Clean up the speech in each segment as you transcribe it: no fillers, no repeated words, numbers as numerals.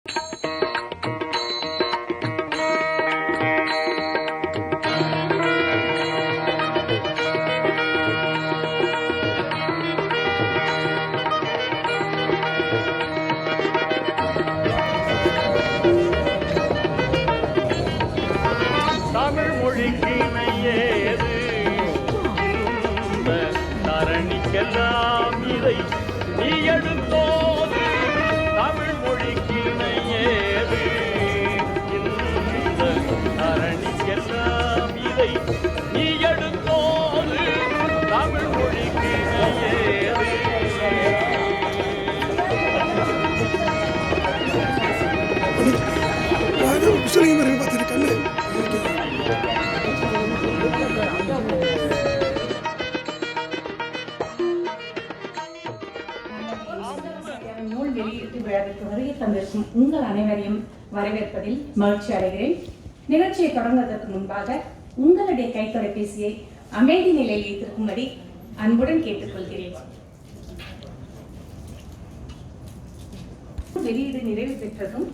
தமிழ் மொழிக்கு இணையேது இந்த தரணிக்கெல்லாம் இதை நீ எடுத்தோது. தமிழ் மொழிக்கு இணையேது இந்த தரணிக்கெல்லாம் இதை நீ எடுத்தோது. தமிழ் மொழிக்கு இணையேது. நூல் வெளியீட்டு விழாவிற்கு வருகை தந்திருக்கும் உங்கள் அனைவரையும் வரவேற்பதில் மகிழ்ச்சி அடைகிறேன். நிகழ்ச்சியை தொடங்குவதற்கு முன்பாக உங்களுடைய கைத்தொலைபேசியை அமைதி நிலையில் வைத்திருக்கும்படி அன்புடன் கேட்டுக்கொள்கிறேன். வெளியீடு நிறைவு பெற்றதும்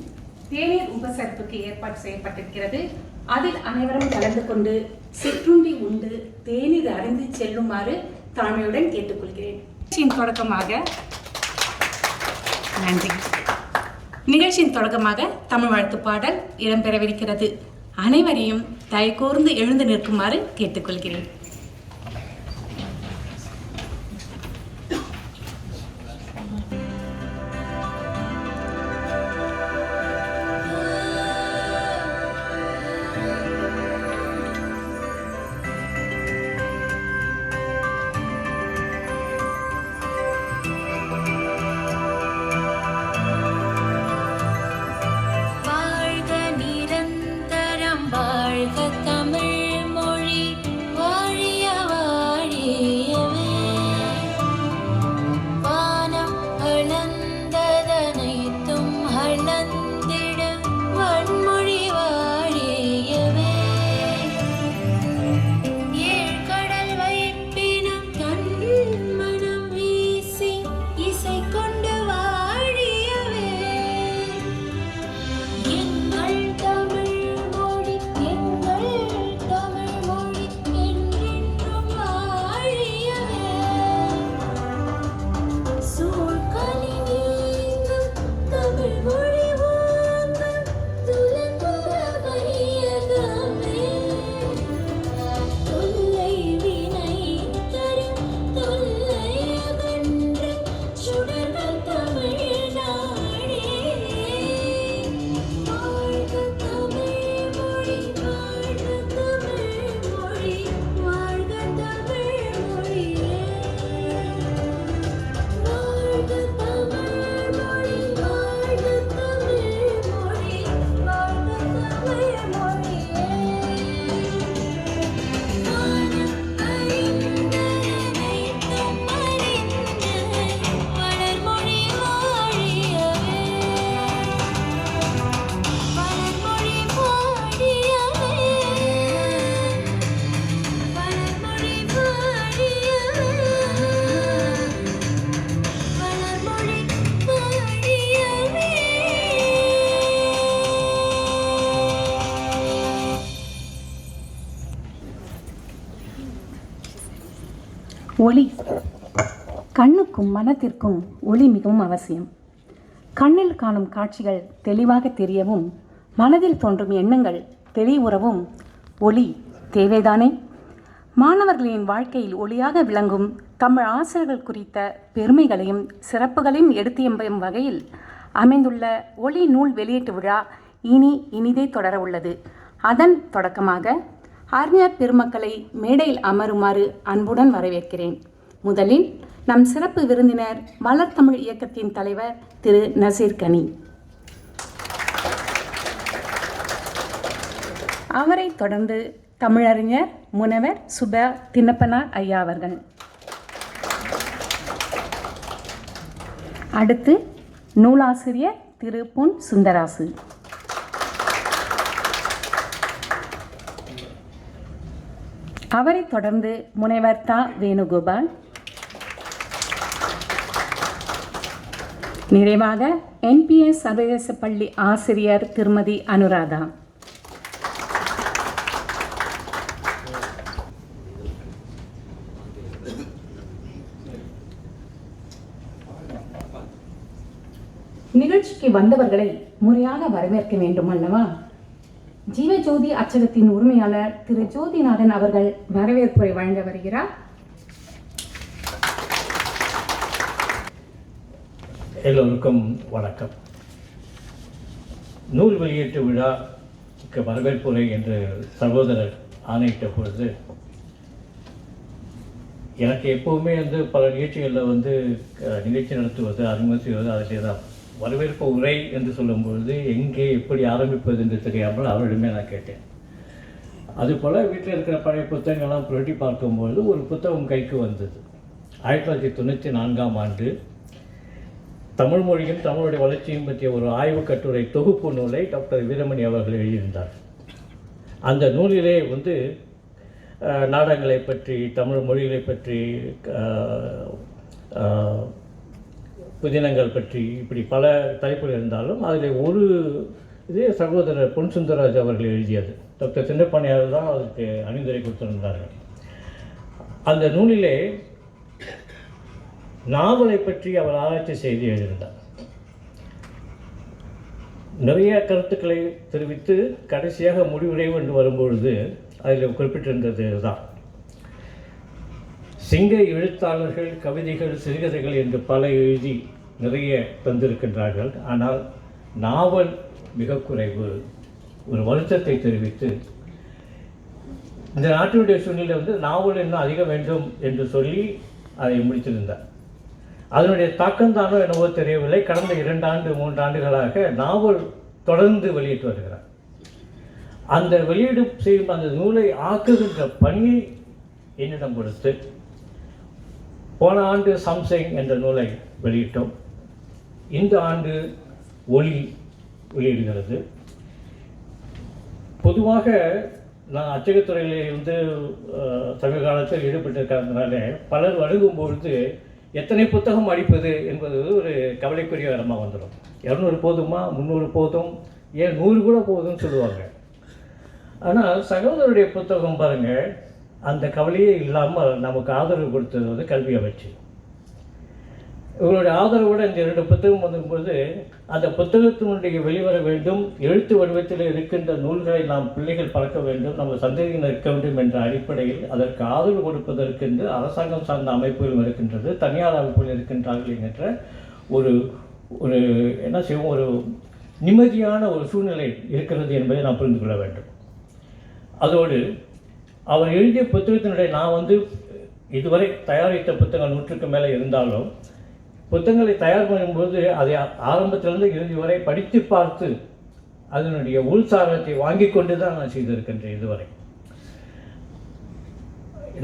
தேநீர் உபசரிப்புக்கு ஏற்பாடு செய்யப்பட்டிருக்கிறது. அதில் அனைவரும் கலந்து கொண்டு சிற்றுண்டி உண்டு தேநீர் அறிந்து செல்லுமாறு தாழ்மையுடன் கேட்டுக்கொள்கிறேன். நிகழ்ச்சியின் தொடக்கமாக தமிழ் வாழ்த்து பாடல் இடம்பெறவிருக்கிறது. அனைவரையும் தயக்கூர்ந்து எழுந்து நிற்குமாறு கேட்டுக்கொள்கிறேன். ஒளி கண்ணுக்கும் மனத்திற்கும் ஒளி மிகவும் அவசியம். கண்ணில் காணும் காட்சிகள் தெளிவாக தெரியவும் மனதில் தோன்றும் எண்ணங்கள் தெளிவுறவும் ஒளி தேவைதானே? மாணவர்களின் வாழ்க்கையில் ஒளியாக விளங்கும் தமிழ் ஆசிரியர்கள் குறித்த பெருமைகளையும் சிறப்புகளையும் எடுத்தியம்பும் வகையில் அமைந்துள்ள ஒளி நூல் வெளியீட்டு விழா இனிதே தொடர உள்ளது. அதன் தொடக்கமாக அறிஞர் பெருமக்களை மேடையில் அமருமாறு அன்புடன் வரவேற்கிறேன். முதலில் நம் சிறப்பு விருந்தினர் மலர் தமிழ் இயக்கத்தின் தலைவர் திரு நசீர் கனி. அவரை தொடர்ந்து தமிழறிஞர் முனைவர் சுப தின்னப்பனார் ஐயா அவர்கள். அடுத்து நூலாசிரியர் திரு பொன் சுந்தராசு. அவரை தொடர்ந்து முனைவர் தா வேணுகோபால். நிறைவாக NPS சர்வதேச பள்ளி ஆசிரியர் திருமதி அனுராதா. நிகழ்ச்சிக்கு வந்தவர்களை முறையாக வரவேற்க வேண்டும் அல்லவா? ஜீவஜோதி அச்சகத்தின் உரிமையாளர் திரு ஜோதிநாதன் அவர்கள் வரவேற்புரை வழங்க வருகிறார். எல்லோருக்கும் வணக்கம். நூல் வெளியீட்டு விழாக்கு வரவேற்புரை என்று சகோதரர் ஆணையிட்ட பொழுது எனக்கு எப்போவுமே பல நிகழ்ச்சிகளில் நிகழ்ச்சி நடத்துவது அறிமுகம் செய்வது அதிலே தான் வரவேற்பு உரை என்று சொல்லும்பொழுது எங்கே எப்படி ஆரம்பிப்பது என்று தெரியாமல் அவரிடமே நான் கேட்டேன். அதுபோல் வீட்டில் இருக்கிற பழைய புத்தகங்கள்லாம் புரட்டி பார்க்கும்பொழுது ஒரு புத்தகம் கைக்கு வந்தது. 1994ஆம் ஆண்டு தமிழ் மொழியும் தமிழுடைய வளர்ச்சியும் பற்றிய ஒரு ஆய்வு கட்டுரை தொகுப்பு நூலை டாக்டர் வீரமணி அவர்கள் எழுதியிருந்தார். அந்த நூலிலே நாடகங்களை பற்றி, தமிழ் மொழிகளை பற்றி, புதினங்கள் பற்றி, இப்படி பல தலைப்புகள் இருந்தாலும் அதில் ஒரு சகோதரர் பொன் சுந்தரராஜ் அவர்கள் எழுதியது. டாக்டர் சின்னப்பாண்டியார் தான் அதுக்கு அணிந்துரை கொடுத்திருந்தார்கள். அந்த நூலிலே நாவலை பற்றி அவர் ஆராய்ச்சி செய்து எழுதியிருந்தார். நிறைய கருத்துக்களை தெரிவித்து கடைசியாக முடிவுரை என்று வரும்பொழுது அதில் குறிப்பிட்டிருந்தது தான், சிங்க எழுத்தாளர்கள் கவிதைகள் சிறுகதைகள் என்று பல எழுதி நிறைய தந்திருக்கின்றார்கள், ஆனால் நாவல் மிக குறைவு. ஒரு வருத்தத்தை தெரிவித்து இந்த நாட்டினுடைய சூழ்நிலை நாவல் இன்னும் அதிகம் வேண்டும் என்று சொல்லி அதை முடித்திருந்தார். அதனுடைய தாக்கம்தானோ என்னவோ தெரியவில்லை, கடந்த 2-3 ஆண்டுகளாக நாவல் தொடர்ந்து வெளியிட்டு வருகிறார். அந்த வெளியீடு செய்யும் அந்த நூலை ஆக்குகின்ற பணியை என்னிடம் கொடுத்து போன ஆண்டு சம்சிங் என்ற நூலை வெளியிட்டோம். இந்த ஆண்டு ஒளி வெளியிடுகிறது. பொதுவாக நான் அச்சகத்துறையிலே சமீப காலத்தில் ஈடுபட்டிருக்கிறதுனால பலர் அணுகும்பொழுது எத்தனை புத்தகம் அடிப்பது என்பது ஒரு கவலைக்குரிய இடமாக வந்துடும். 200 போதுமா, 300 போதும், ஏன் 100 கூட போதும்னு சொல்லுவாங்க. ஆனால் சகோதரருடைய புத்தகம் பாருங்கள், அந்த கவலையே இல்லாமல் நமக்கு ஆதரவு கொடுத்தது கல்வி அமைச்சு. இவங்களுடைய ஆதரவோடு இந்த 2 புத்தகம் வந்தபோது அந்த புத்தகத்தினுடைய வெளிவர வேண்டும், எழுத்து வடிவத்தில் இருக்கின்ற நூல்களை நாம் பிள்ளைகள் பழக்க வேண்டும், நம்ம சந்ததியினர் இருக்க வேண்டும் என்ற அடிப்படையில் அதற்கு ஆதரவு கொடுப்பதற்கென்று அரசாங்கம் சார்ந்த அமைப்புகளும் இருக்கின்றது, தனியார் அமைப்புகள் இருக்கின்றார்கள் என்ற ஒரு ஒரு என்ன செய்வோம், ஒரு நிம்மதியான ஒரு சூழ்நிலை இருக்கிறது என்பதை நாம் புரிந்து கொள்ள வேண்டும். அதோடு அவர் எழுதிய புத்தகத்தினுடைய நான் இதுவரை தயாரித்த புத்தகம் 100க்கு மேலே இருந்தாலும் புத்தகங்களை தயார் பண்ணும்போது அதை ஆரம்பத்திலிருந்து இறுதி வரை படித்து பார்த்து அதனுடைய உள்சாரத்தை வாங்கி கொண்டு தான் நான் செய்திருக்கின்றேன். இதுவரை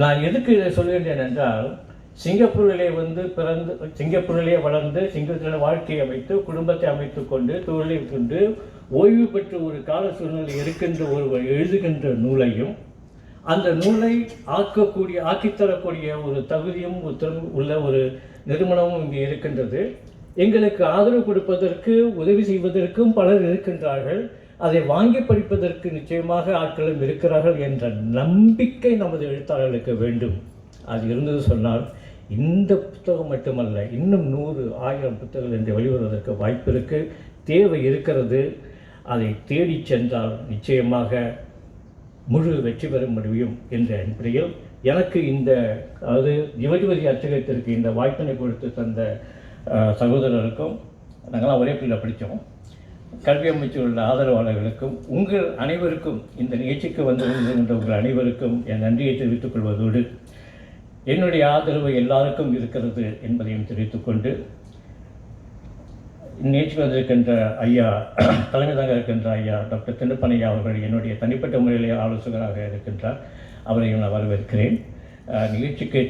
நான் எதுக்கு இதை சொல்கின்றேன் என்றால், சிங்கப்பூரிலே பிறந்து, சிங்கப்பூரிலே வளர்ந்து, சிங்கப்பூரில் வாழ்க்கையை அமைத்து, குடும்பத்தை அமைத்து கொண்டு, தொழிலை கொண்டு ஓய்வு பெற்று ஒரு கால சூழ்நிலை இருக்கின்ற ஒருவர் எழுதுகின்ற நூலையும் அந்த நூலை ஆக்கித்தரக்கூடிய ஒரு தகுதியும் உள்ள ஒரு நிறுவனமும் இங்கே இருக்கின்றது. எங்களுக்கு ஆதரவு கொடுப்பதற்கு, உதவி செய்வதற்கும் பலர் இருக்கின்றார்கள். அதை வாங்கி படிப்பதற்கு நிச்சயமாக ஆட்களும் இருக்கிறார்கள் என்ற நம்பிக்கை நமது எழுத்தாளர்களுக்கு வேண்டும். அது இருந்தது சொன்னால் இந்த புத்தகம் மட்டுமல்ல, இன்னும் 100, 1000 புத்தகங்கள் என்று வெளிவருவதற்கு வாய்ப்பு இருக்குது, தேவை இருக்கிறது. அதை தேடி சென்றால் நிச்சயமாக முழு வெற்றி பெற முடியும் என்ற அடிப்படையில் எனக்கு ஜீவஜோதி அச்சகத்திற்கு இந்த வாய்ப்பினை கொடுத்து தந்த சகோதரருக்கும், நாங்களாம் ஒரே பள்ளியில் படித்தோம், கல்வி அமைச்சில் உள்ள ஆதரவாளர்களுக்கும், உங்கள் அனைவருக்கும், இந்த நிகழ்ச்சிக்கு வந்திருக்கின்ற உங்கள் அனைவருக்கும் என் நன்றியை தெரிவித்துக் கொள்வதோடு என்னுடைய ஆதரவு எல்லாருக்கும் இருக்கிறது என்பதையும் தெரிவித்துக்கொண்டு, இந்நிகழ்ச்சிக்கு வந்திருக்கின்ற ஐயா, தலைமை தாங்க இருக்கின்ற ஐயா டாக்டர் சின்னப்பாண்டியா அவர்கள் என்னுடைய தனிப்பட்ட முறையிலே ஆலோசகராக இருக்கின்றார், அவரையும் நான் வரவேற்கிறேன். நிகழ்ச்சிக்கு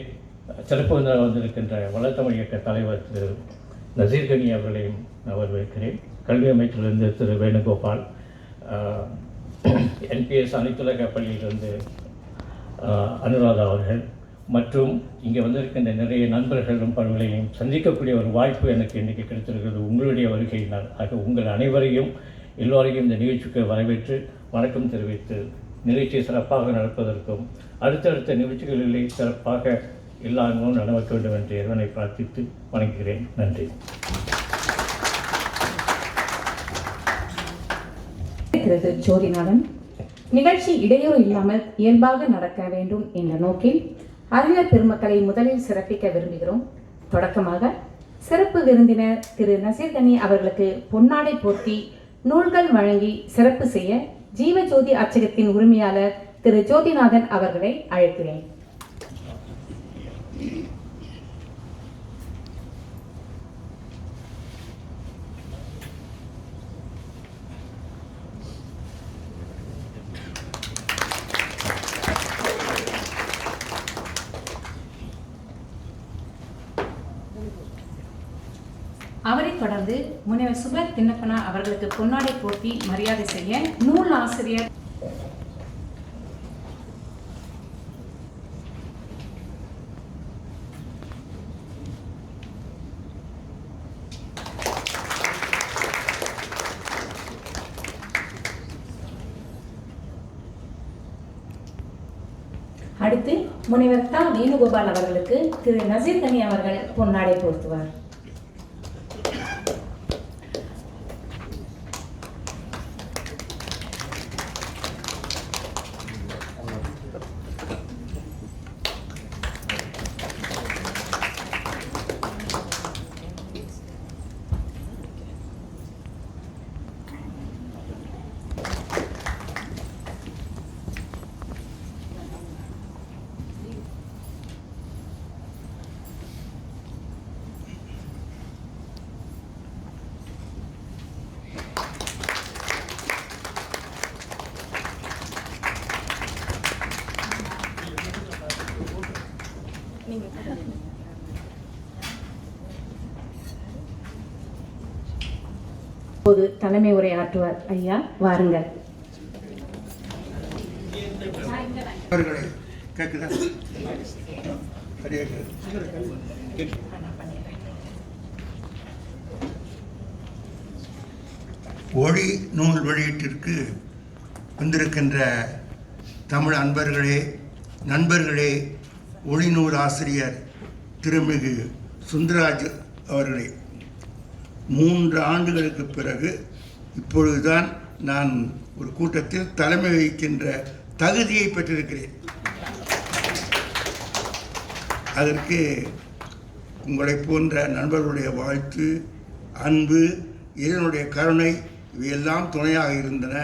சிறப்பு வந்திருக்கின்ற வளர்த்தமிழ் இயக்க தலைவர் திரு நசீர்கனி அவர்களையும் நான் வரவேற்கிறேன். கல்வி அமைச்சிலிருந்து திரு வேணுகோபால், NPS அனைத்துலக பள்ளியிலிருந்து அனுராதா அவர்கள், மற்றும் இங்கே வந்திருக்கின்ற நிறைய நண்பர்களும் பலர்களையும் சந்திக்கக்கூடிய ஒரு வாய்ப்பு எனக்கு இன்றைக்கு கிடைத்திருக்கிறது உங்களுடைய வருகையினால். ஆக உங்கள் அனைவரையும் எல்லோரையும் இந்த நிகழ்ச்சிக்கு வரவேற்று வணக்கம் தெரிவித்து நிகழ்ச்சியை சிறப்பாக நடப்பதற்கும் அடுத்தடுத்த நிகழ்ச்சிகளிலே சிறப்பாக எல்லாரும் நடக்க வேண்டும் என்று இறைவனை பிரார்த்தித்து வணங்குகிறேன். நன்றி. ஜோதிநாதன் நிகழ்ச்சி இடையூறு இல்லாமல் இயல்பாக நடக்க வேண்டும் என்ற நோக்கில் அறிஞர் பெருமக்களை முதலில் சிறப்பிக்க விரும்புகிறோம். தொடக்கமாக சிறப்பு விருந்தினர் திரு நசீர் கனி அவர்களுக்கு பொன்னாடை போர்த்தி நூல்கள் வழங்கி சிறப்பு செய்ய ஜீவஜோதி அச்சகத்தின் உரிமையாளர் திரு ஜோதிநாதன் அவர்களை அழைக்கிறேன். அவரைத் தொடர்ந்து முனைவர் சுபர் தின்னப்பனா அவர்களுக்கு பொன்னாடை போர்த்தி மரியாதை செய்ய நூல் ஆசிரியர் அடுத்து முனைவர் தா வேணுகோபால் அவர்களுக்கு திரு நசீர் கனி அவர்கள் பொன்னாடை போர்த்துவார். இப்போது தலைமை உரையாற்றுவார். ஐயா வாருங்கள். ஒளி நூல் வெளியீட்டிற்கு வந்திருக்கின்ற தமிழ் அன்பர்களே, நண்பர்களே, ஒளி நூல் ஆசிரியர் திருமிகு சுந்தரராஜ் அவர்களே, 3 ஆண்டுகளுக்கு பிறகு இப்பொழுதுதான் நான் ஒரு கூட்டத்தில் தலைமை வகிக்கின்ற தகுதியை பெற்றிருக்கிறேன். அதற்கு உங்களை போன்ற நண்பர்களுடைய வாழ்த்து, அன்பு, இதனுடைய கருணை இவையெல்லாம் துணையாக இருந்தன.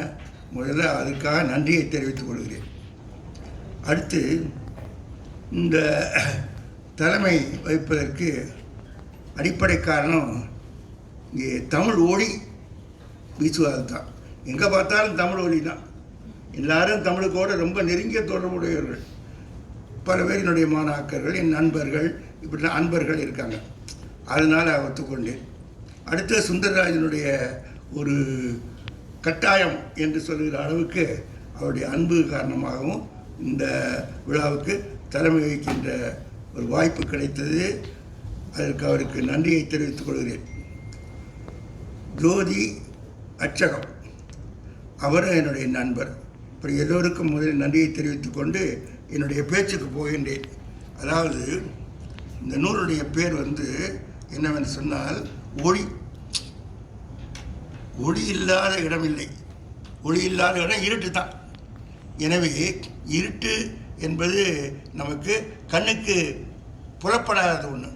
முதல்ல அதுக்காக நன்றியை தெரிவித்துக் கொள்கிறேன். அடுத்து இந்த தலைமை வகிப்பதற்கு அடிப்படை காரணம் இங்கே தமிழ் ஒளி வீசுவது தான். எங்கே பார்த்தாலும் தமிழ் ஒளி தான். எல்லாரும் தமிழுக்கோடு ரொம்ப நெருங்கிய தொடர்புடையவர்கள். பல பேர் என்னுடைய மாணாக்கர்கள், என் நண்பர்கள், இப்படிலாம் அன்பர்கள் இருக்காங்க. அதனால் ஒத்துக்கொண்டேன். அடுத்து சுந்தரராஜனுடைய ஒரு கட்டாயம் என்று சொல்கிற அளவுக்கு அவருடைய அன்பு காரணமாகவும் இந்த விழாவுக்கு தலைமை வகிக்கின்ற ஒரு வாய்ப்பு கிடைத்தது. அதற்கு அவருக்கு நன்றியை தெரிவித்துக் கொள்கிறேன். ஜோதி அச்சகம் அவரும் என்னுடைய நண்பர். இப்படி எல்லோருக்கும் முதலில் நன்றியை தெரிவித்துக் கொண்டு என்னுடைய பேச்சுக்கு போகின்றேன். அதாவது இந்த நூலுடைய பேர் என்னவென்று சொன்னால் ஒளி. ஒளி இல்லாத இடமில்லை. ஒளி இல்லாத இடம் இருட்டு தான். எனவே இருட்டு என்பது நமக்கு கண்ணுக்கு புலப்படாத ஒன்று.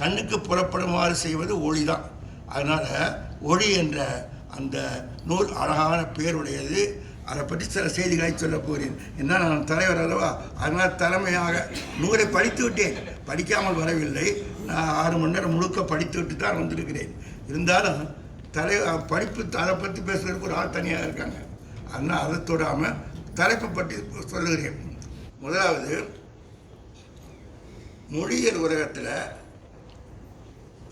கண்ணுக்கு புலப்படுமாறு செய்வது ஒளி தான். அதனால் ஒளி என்ற அந்த நூல் அழகான பேருடையது. அதை பற்றி சில செய்திகளை சொல்ல போகிறேன். என்ன, நான் தலைவர் அல்லவா, அதனால் தலைமையாக நூலை படித்து விட்டேன். படிக்காமல் வரவில்லை. நான் 6 மணி நேரம் முழுக்க படித்து விட்டு தான் வந்திருக்கிறேன். இருந்தாலும் படிப்பு அதை பற்றி பேசுகிறதுக்கு ஒரு ஆள் தனியாக இருக்காங்க. அதனால் அதை தொடாமல் தலைப்பை பற்றி சொல்லுகிறேன். முதலாவது, மொழியியல் உலகத்தில்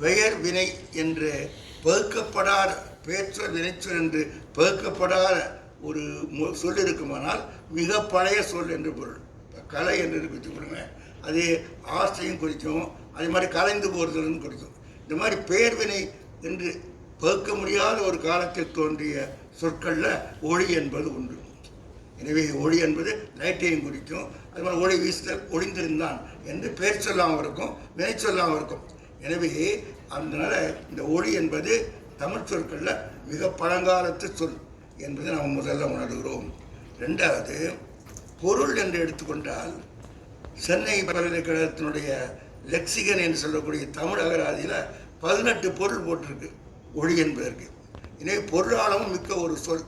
பெயர் வினை என்று பகுக்கப்படாத, பேச்சொல் வினைச்சொல் என்று பகுக்கப்படாத ஒரு சொல் இருக்குமானால் மிக பழைய சொல் என்று பொருள். கலை என்று வச்சுக்கொள்ளுங்க. அது ஆசையும் குறிக்கும், அதே மாதிரி கலைந்து போகிறதுன்னு குறிக்கும். இந்த மாதிரி பேர்வினை என்று பகுக்க முடியாத ஒரு காலத்தில் தோன்றிய சொற்களில் ஒளி என்பது உண்டு. எனவே ஒளி என்பது லைட்டையும் குறிக்கும், அது மாதிரி ஒளி வீசுதல், ஒளிந்திருந்தான் என்று பெயர் சொல்லாமல் இருக்கும், வினை சொல்லாமல் இருக்கும். எனவே அதனால் இந்த ஒளி என்பது தமிழ் சொற்களில் மிக பழங்காலத்து சொல் என்பதை நாம் முதல்ல உணர்கிறோம். ரெண்டாவது, பொருள் என்று எடுத்துக்கொண்டால் சென்னை பல்கலைக்கழகத்தினுடைய லெக்சிகன் என்று சொல்லக்கூடிய தமிழ் அகராதியில் 18 பொருள் போட்டிருக்கு ஒளி என்பதற்கு. எனவே பொருளாளமும் மிக்க ஒரு சொல்.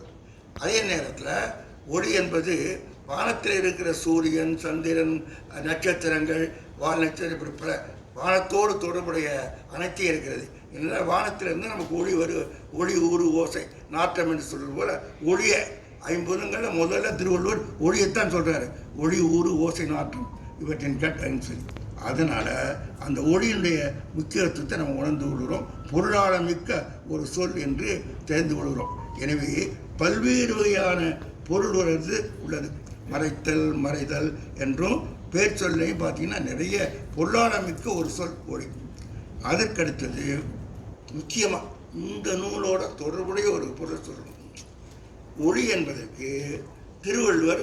அதே நேரத்தில் ஒளி என்பது வானத்தில் இருக்கிற சூரியன், சந்திரன், நட்சத்திரங்கள், வால் நட்சத்திரம், இப்படி பல வானத்தோடு தொடர்புடைய அனைத்தையும் இருக்கிறது. இதனால் வானத்திலிருந்து நமக்கு ஒளி ஊறு ஓசை நாற்றம் என்று சொல்வது போல் ஒளிய ஐம்புலங்களில் முதல்ல திருவள்ளுவர் ஒளியைத்தான் சொல்கிறாரு. ஒளி ஊறு ஓசை நாற்றம் இவற்றின் கட்டன்னு சொல்லி. அதனால் அந்த ஒளியினுடைய முக்கியத்துவத்தை நம்ம உணர்ந்து கொள்கிறோம். பொருளாளமிக்க ஒரு சொல் என்று தெரிந்து கொள்கிறோம். எனவே பல்வேறு வகையான பொருள் உணர்வு உள்ளது. மறைத்தல், மறைதல் என்றும் பேர் சொல்லையும் பார்த்தீங்கன்னா நிறைய பொருளாளமிக்க ஒரு சொல் ஒளி. அதற்கடுத்தது முக்கியமாக இந்த நூலோட தொடர்புடைய ஒரு பொருள் சொல்லணும். ஒளி என்பதற்கு திருவள்ளுவர்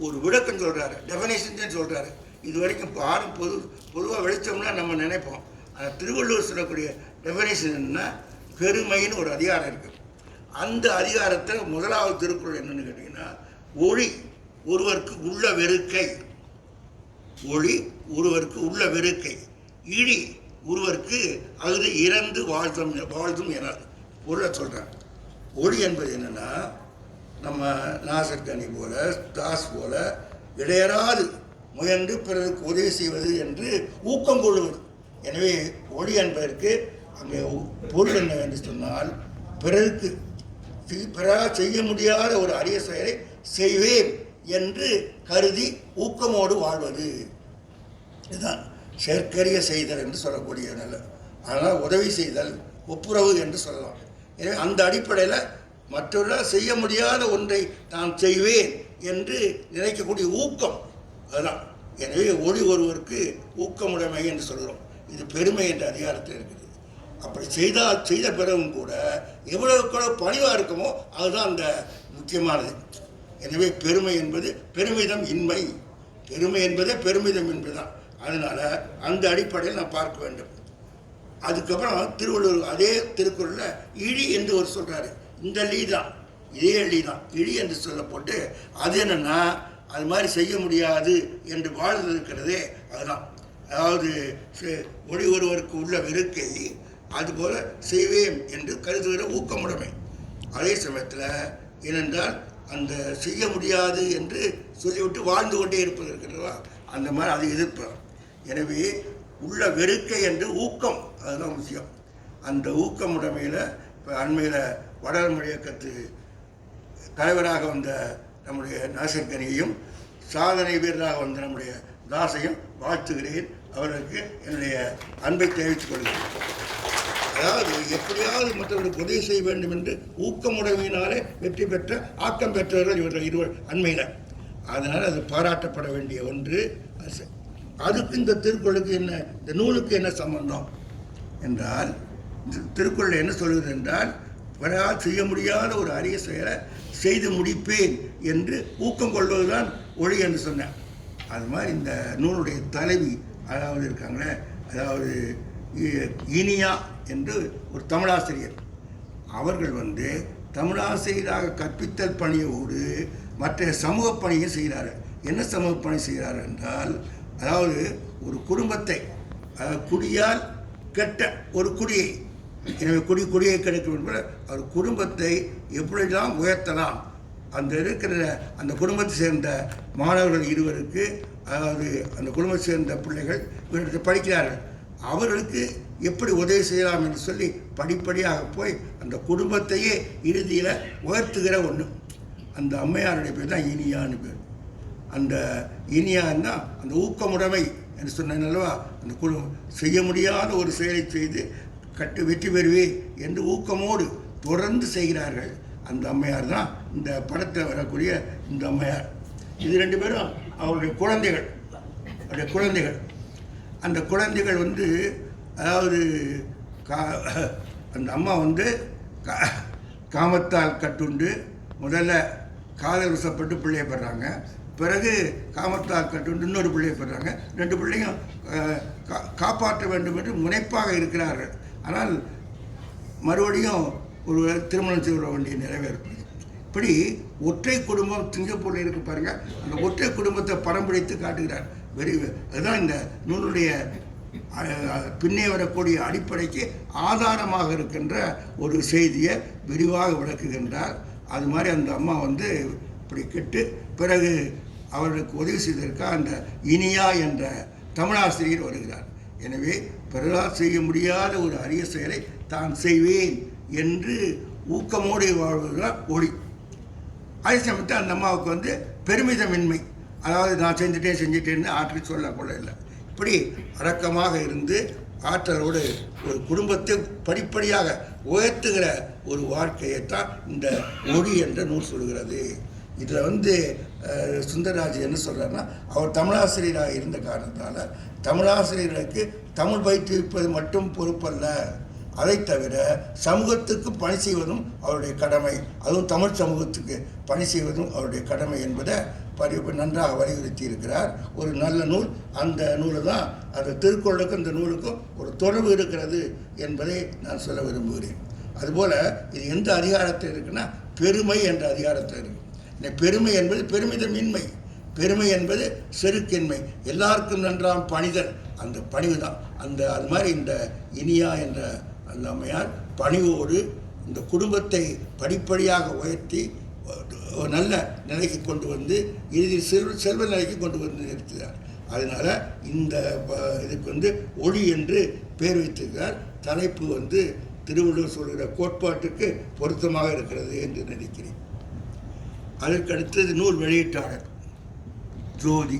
ஒரு விளக்கம் சொல்கிறாரு, டெஃபனேஷன் சொல்கிறாரு. இது வரைக்கும் யாரும் பொதுவாக வெளிச்சோம்னா நம்ம நினைப்போம். ஆனால் திருவள்ளுவர் சொல்லக்கூடிய டெஃபனேஷன் என்னன்னா, பெருமைன்னு ஒரு அதிகாரம் இருக்குது. அந்த அதிகாரத்தில் முதலாவது திருக்குறள் என்னன்னு கேட்டிங்கன்னா, ஒளி ஒருவருக்கு உள்ள வெறுக்கை, ஒளி ஒருவருக்கு உள்ள வெறுக்கை, இடி ஒருவருக்கு அது இறந்து வாழ்த்தும் என பொருளை சொல்கிறாங்க. ஒளி என்பது என்னென்னா, நம்ம நாசர்கனி போல, தாஸ் போல இடையறாது முயன்று பிறருக்கு உதவி செய்வது என்று ஊக்கம் கொள்வது. எனவே ஒளி என்பதற்கு அங்கே பொருள் என்ன என்று சொன்னால், பிறருக்கு செய்ய முடியாத ஒரு அரிய செயலை செய்வேன் என்று கருதி ஊக்கமோடு வாழ்வது. இதுதான் செயற்கரிய செய்தல் என்று சொல்லக்கூடிய நல்ல. அதனால் உதவி செய்தல், ஒப்புரவு என்று சொல்லலாம். எனவே அந்த அடிப்படையில் மற்றவர்களால் செய்ய முடியாத ஒன்றை நான் செய்வேன் என்று நினைக்கக்கூடிய ஊக்கம் அதுதான். எனவே ஒளி ஒருவருக்கு ஊக்கமுடைமை என்று சொல்கிறோம். இது பெருமை என்ற அதிகாரத்தில் இருக்குது. அப்படி செய்த பிறகும் கூட எவ்வளவுக்கு பணிவாக இருக்குமோ அதுதான் அந்த முக்கியமானது. எனவே பெருமை என்பது பெருமிதம் இன்மை, பெருமை என்பதே பெருமிதம் என்பதுதான். அதனால் அந்த அடிப்படையில் நான் பார்க்க வேண்டும். அதுக்கப்புறம் திருவள்ளுவர் அதே திருக்குறளில் இழி என்று ஒரு சொல்கிறாரு. இந்த லீ தான், இதே லீ தான், இழி என்று சொல்லப்பட்டு அது என்னென்னா, அது மாதிரி செய்ய முடியாது என்று வாழ்ந்து இருக்கிறதே அதுதான். அதாவது ஒளி ஒருவருக்கு உள்ள வெறுக்கை அதுபோல் செய்வேன் என்று கருதுகிற ஊக்கமுடைமை. அதே சமயத்தில் ஏனென்றால் அந்த செய்ய முடியாது என்று சொல்லிவிட்டு வாழ்ந்து கொண்டே இருப்பது இருக்கிறதா, அந்த மாதிரி அதை எதிர்ப்பார். எனவே உள்ள வெறுக்கை என்று ஊக்கம், அதுதான் விஷயம். அந்த ஊக்கமுடைமையில் இப்போ அண்மையில் வடமொழி இயக்கத்து தலைவராக வந்த நம்முடைய நாசர்கனியையும் சாதனை வீரராக வந்த நம்முடைய தாசையும் வாழ்த்துகிறேன். அவர்களுக்கு என்னுடைய அன்பை தெரிவித்துக் கொள்கிறேன். அதாவது எப்படியாவது மற்றவர்களுக்கு உதவி செய்ய வேண்டும் என்று ஊக்கமுடைமையினாலே வெற்றி பெற்ற ஆக்கம் பெற்றவர்கள் இவர்கள் இருவர் அண்மையில். அதனால் அது பாராட்டப்பட வேண்டிய ஒன்று. அதுக்கு இந்த திருக்குறளுக்கு என்ன, இந்த நூலுக்கு என்ன சம்பந்தம் என்றால், திருக்குறள் என்ன சொல்கிறது என்றால், பிறரால் செய்ய முடியாத ஒரு அரிய செயலை செய்து முடிப்பேன் என்று ஊக்கம் கொள்வதுதான் ஒளி என்று சொன்னேன். அது மாதிரி இந்த நூலுடைய தலைவி அதாவது இருக்காங்களே, அதாவது இனியா என்று ஒரு தமிழாசிரியர், அவர்கள் தமிழாசிரியராக கற்பித்தல் பணியோடு மற்ற சமூக பணியை செய்கிறார்கள். என்ன சமூக பணி செய்கிறார்கள் என்றால், அதாவது ஒரு குடும்பத்தை குடியால் கெட்ட ஒரு குடியை, எனவே குடியை கிடைக்கும் என்பது அவர் குடும்பத்தை எப்படிலாம் உயர்த்தலாம், அந்த இருக்கிற அந்த குடும்பத்தை சேர்ந்த மாணவர்கள் இருவருக்கு, அதாவது அந்த குடும்பத்தை சேர்ந்த பிள்ளைகள் இவர்கிட்ட படிக்கிறார்கள், அவர்களுக்கு எப்படி உதவி செய்யலாம் என்று சொல்லி படிப்படியாக போய் அந்த குடும்பத்தையே இறுதியில் உயர்த்துகிற ஒன்று. அந்த அம்மையாருடைய பேர் தான் இனியான்னு பேர். அந்த இனியான்னா அந்த ஊக்கமுடைமை என்று சொன்னேன் அல்லவா, அந்த செய்ய முடியாத ஒரு செயலை செய்து வெற்றி பெறுவே என்று ஊக்கமோடு தொடர்ந்து செய்கிறார்கள். அந்த அம்மையார் தான் இந்த படத்தில் வரக்கூடிய இந்த அம்மையார். இது ரெண்டு பேரும் அவருடைய குழந்தைகள். அந்த குழந்தைகள் வந்து அதாவது அந்த அம்மா வந்து காமத்தால் கட்டுண்டு முதல்ல காதல் வசப்பட்டு பிள்ளையை பெறாங்க. பிறகு காமத்தால் கட்டுண்டு இன்னொரு பிள்ளையை பெறாங்க. 2 பிள்ளையும் காப்பாற்ற வேண்டும் என்று முனைப்பாக இருக்கிறார்கள். ஆனால் மறுபடியும் ஒரு திருமணம் செய்ய வேண்டிய நிறைவேறும். இப்படி ஒற்றை குடும்பம் சிங்கப்பூரில் இருக்கு பாருங்க. அந்த ஒற்றை குடும்பத்தை படம் பிடித்து காட்டுகிறார். அதுதான் இந்த நூலுடைய பின்னே வரக்கூடிய அடிப்படைக்கு ஆதாரமாக இருக்கின்ற ஒரு செய்தியை விரிவாக விளக்குகின்றார். அது மாதிரி அந்த அம்மா வந்து இப்படி கெட்டு பிறகு அவர்களுக்கு உதவி செய்ததற்காக அந்த இனியா என்ற தமிழாசிரியர் வருகிறார். எனவே பிறரால் செய்ய முடியாத ஒரு அரிய செயலை தான் செய்வேன் என்று ஊக்கமோடு வாழ்வதுதான் ஒளி. அதே சமயத்தில் அந்த அம்மாவுக்கு வந்து பெருமிதமின்மை, அதாவது நான் செஞ்சுட்டேன்னு ஆற்றல் சொல்லக்கூட இல்லை. இப்படி அடக்கமாக இருந்து ஆற்றலோடு ஒரு குடும்பத்தை படிப்படியாக உயர்த்துகிற ஒரு வாழ்க்கையைத்தான் இந்த ஒளி என்ற நூல் சொல்கிறது. இதில் வந்து சுந்தரராஜ் என்ன சொல்கிறாருன்னா, அவர் தமிழாசிரியராக இருந்த காரணத்தால் தமிழாசிரியர்களுக்கு தமிழ் பயிற்றுவிப்பது மட்டும் பொறுப்பல்ல, அதை தவிர சமூகத்துக்கு பணி செய்வதும் அவருடைய கடமை, அதுவும் தமிழ் சமூகத்துக்கு பணி செய்வதும் அவருடைய கடமை என்பதை நன்றாக வலியுறுத்தி இருக்கிறார். ஒரு நல்ல நூல். அந்த நூலை தான் அந்த திருக்குறளுக்கும் இந்த நூலுக்கும் ஒரு தொடர்பு இருக்கிறது என்பதை நான் சொல்ல விரும்புகிறேன். அதுபோல் இது எந்த அதிகாரத்தில் இருக்குன்னா பெருமை என்ற அதிகாரத்தில் இருக்கு. இந்த பெருமை என்பது பெருமிதமின்மை, பெருமை என்பது செருக்கின்மை, எல்லாருக்கும் நன்றாம் பணிதல், அந்த பணிவு தான். அது மாதிரி இந்த இனியா என்ற அந்த அம்மையார் பணிவோடு இந்த குடும்பத்தை படிப்படியாக உயர்த்தி நல்ல நிலைக்கு கொண்டு வந்து இறுதியில் செல்வ நிலைக்கு கொண்டு வந்து நிறுத்துகிறார். அதனால் இந்த இதுக்கு வந்து ஒளி என்று பெயர் வைத்திருக்கிறார். தலைப்பு வந்து திருவள்ளுவர் சொல்கிற கோட்பாட்டுக்கு பொருத்தமாக இருக்கிறது என்று நினைக்கிறேன். அதற்கடுத்தது நூல் வெளியீட்டாளர் ஜோதி.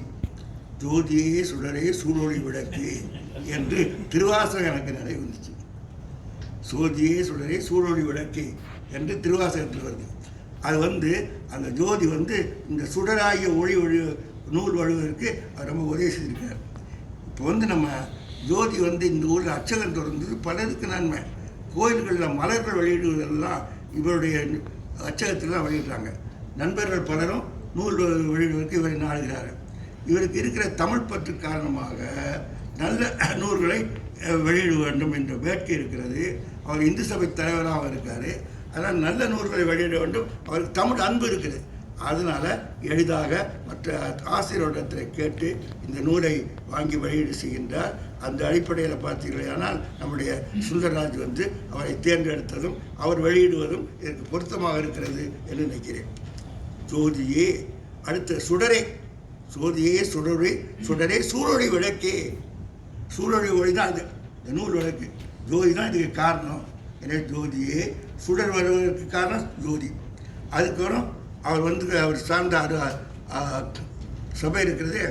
ஜோதியே சுடரே சூழொளி விளக்கு என்று திருவாசகம் எனக்கு நிறைய வந்துச்சு. ஜோதியே சுடரே சூழொளி விளக்கு என்று திருவாசகத்தில் வருது. அது வந்து அந்த ஜோதி வந்து இந்த சுடராகிய ஒளி நூல் வழுவதற்கு ரொம்ப உதவி செய்திருக்கார். இப்போ வந்து நம்ம ஜோதி வந்து இந்த ஊரில் அச்சகம் திறந்தது பலருக்கு நன்மை. கோயில்களில் மலர்கள் வெளியிடுவதெல்லாம் இவருடைய அச்சகத்தில் தான் வெளியிடுறாங்க. நண்பர்கள் பலரும் நூல் வெளியிடுவதற்கு இவரை நாடுகிறார்கள். இவருக்கு இருக்கிற தமிழ் பற்று காரணமாக நல்ல நூல்களை வெளியிட வேண்டும் என்ற வேட்கை இருக்கிறது. அவர் இந்து சபை தலைவராக இருக்கார். அதனால் நல்ல நூல்களை வெளியிட வேண்டும். அவருக்கு தமிழ் அன்பு இருக்குது. அதனால் எளிதாக மற்ற ஆசிரியரிடத்தில் கேட்டு இந்த நூலை வாங்கி வெளியீடு செய்கின்றார். அந்த அடிப்படையில் பார்த்தீர்களானால் நம்முடைய சுந்தரராஜ் வந்து அவரை தேர்ந்தெடுத்ததும் அவர் வெளியிடுவதும் இதற்கு பொருத்தமாக இருக்கிறது என்று நினைக்கிறேன். ஜோதியே, அடுத்த சுடரே, ஜோதியே சுடரே சூழொளி விளக்கே. சூழொளி ஒளி தான் இது, இந்த நூல் விளக்கு. ஜோதி தான் இதுக்கு காரணம். எனவே ஜோதியே, சுடர் வருவதற்கு காரணம் ஜோதி. அதுக்கப்புறம் அவர் வந்து அவர் சார்ந்த சபை இருக்கிறது,